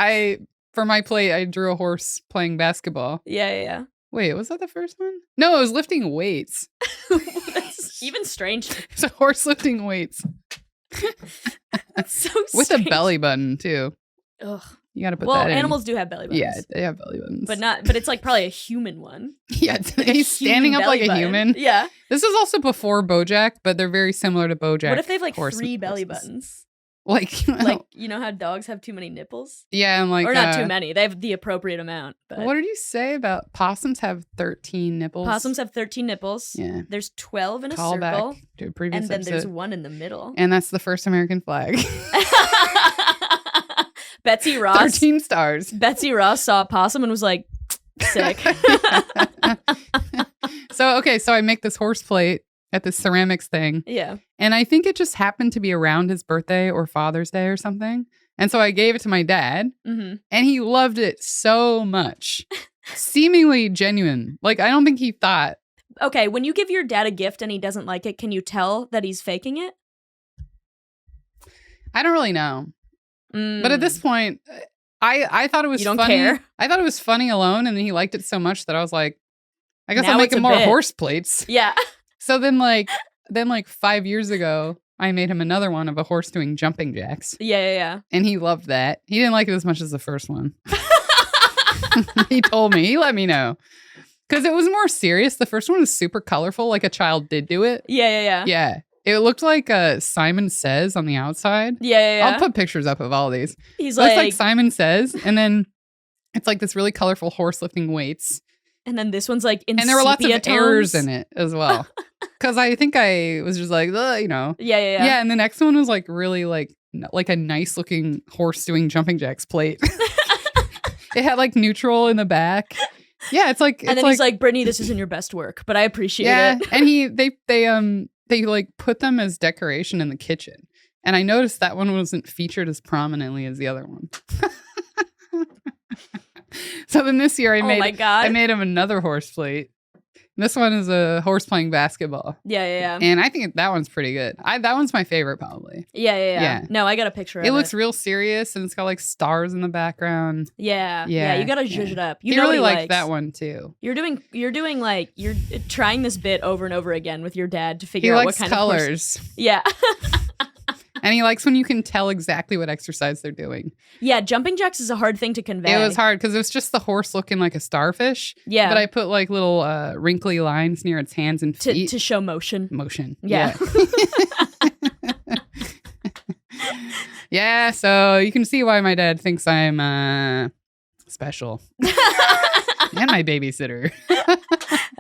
for my plate, I drew a horse playing basketball. Yeah. Wait, was that the first one? No, it was lifting weights. That's even stranger. It's a horse lifting weights. That's so with strange. a belly button too. Ugh. You gotta put well, that in. animals do have belly buttons. Yeah, they have belly buttons. But it's like probably a human one. Yeah, Like a he's standing human up like belly a button. human. Yeah. This is also before BoJack, but they're very similar to BoJack. What if they have like horse 3 belly horses. buttons? Like, Like, you know how dogs have too many nipples? yeah, and like, or not too many. They have the appropriate amount. But what did you say about possums have 13 nipples? possums have 13 nipples. Yeah. There's 12 in a Call circle. back to a previous And then episode. there's one in the middle. And that's the first American flag. Betsy Ross. 13 stars. Betsy Ross saw a possum and was like, sick. So I make this horse plate at this ceramics thing. Yeah. And I think it just happened to be around his birthday or Father's Day or something. And so I gave it to my dad, Mm-hmm. and he loved it so much. Seemingly genuine. Like, I don't think he thought Okay, when you give your dad a gift and he doesn't like it, can you tell that he's faking it? I don't really know. But at this point, I thought it was You don't funny. care? I thought it was funny alone, and then he liked it so much that I was like, I guess Now I'll make it's him a more bit. horse plates. Yeah. So then like 5 years ago, I made him another one of a horse doing jumping jacks. Yeah. And he loved that. He didn't like it as much as the first one. He told me. He let me know. Because it was more serious. The first one was super colorful, like a child did do it. Yeah. Yeah. It looked like Simon Says on the outside. Yeah. I'll put pictures up of all these. He's So it's like like, Simon Says, and then it's like this really colorful horse lifting weights. and then this one's like in And there were lots of sepia errors tones. in it as well. Because I think I was just like, you know. Yeah. Yeah, and the next one was like really like a nice looking horse doing jumping jacks plate. It had like neutral in the back. Yeah, it's like And then he's like, Brittany, this isn't your best work, but I appreciate it. and they like put them as decoration in the kitchen. And I noticed that one wasn't featured as prominently as the other one. So then this year I made him another horse plate. This one is a horse playing basketball. Yeah. And I think that one's pretty good. That one's my favorite probably. Yeah. No, I got a picture of it. It looks real serious and it's got like stars in the background. Yeah. Yeah, You gotta yeah. zhuzh it up. You He know really what he liked likes. that one too. You're doing like you're trying this bit over and over again with your dad to He figure out what likes kind of colors. horse. Yeah. And he likes when you can tell exactly what exercise they're doing. Yeah, jumping jacks is a hard thing to convey. It was hard because it was just the horse looking like a starfish. Yeah. But I put like little wrinkly lines near its hands and feet. to show motion. Motion. Yeah. Yeah, so you can see why my dad thinks I'm special. And my babysitter.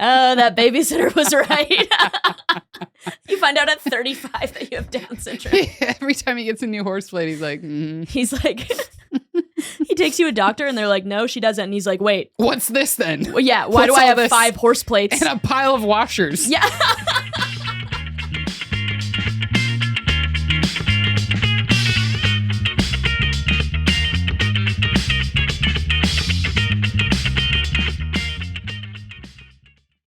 Oh, that babysitter was right. You find out at 35 that you have Down syndrome. Every time he gets a new horse plate, he's like, He's like, he takes you to a doctor and they're like, no, she doesn't. And he's like, wait. what's this then? Well, yeah, why What's do I all have this? 5 horse plates? And a pile of washers. Yeah.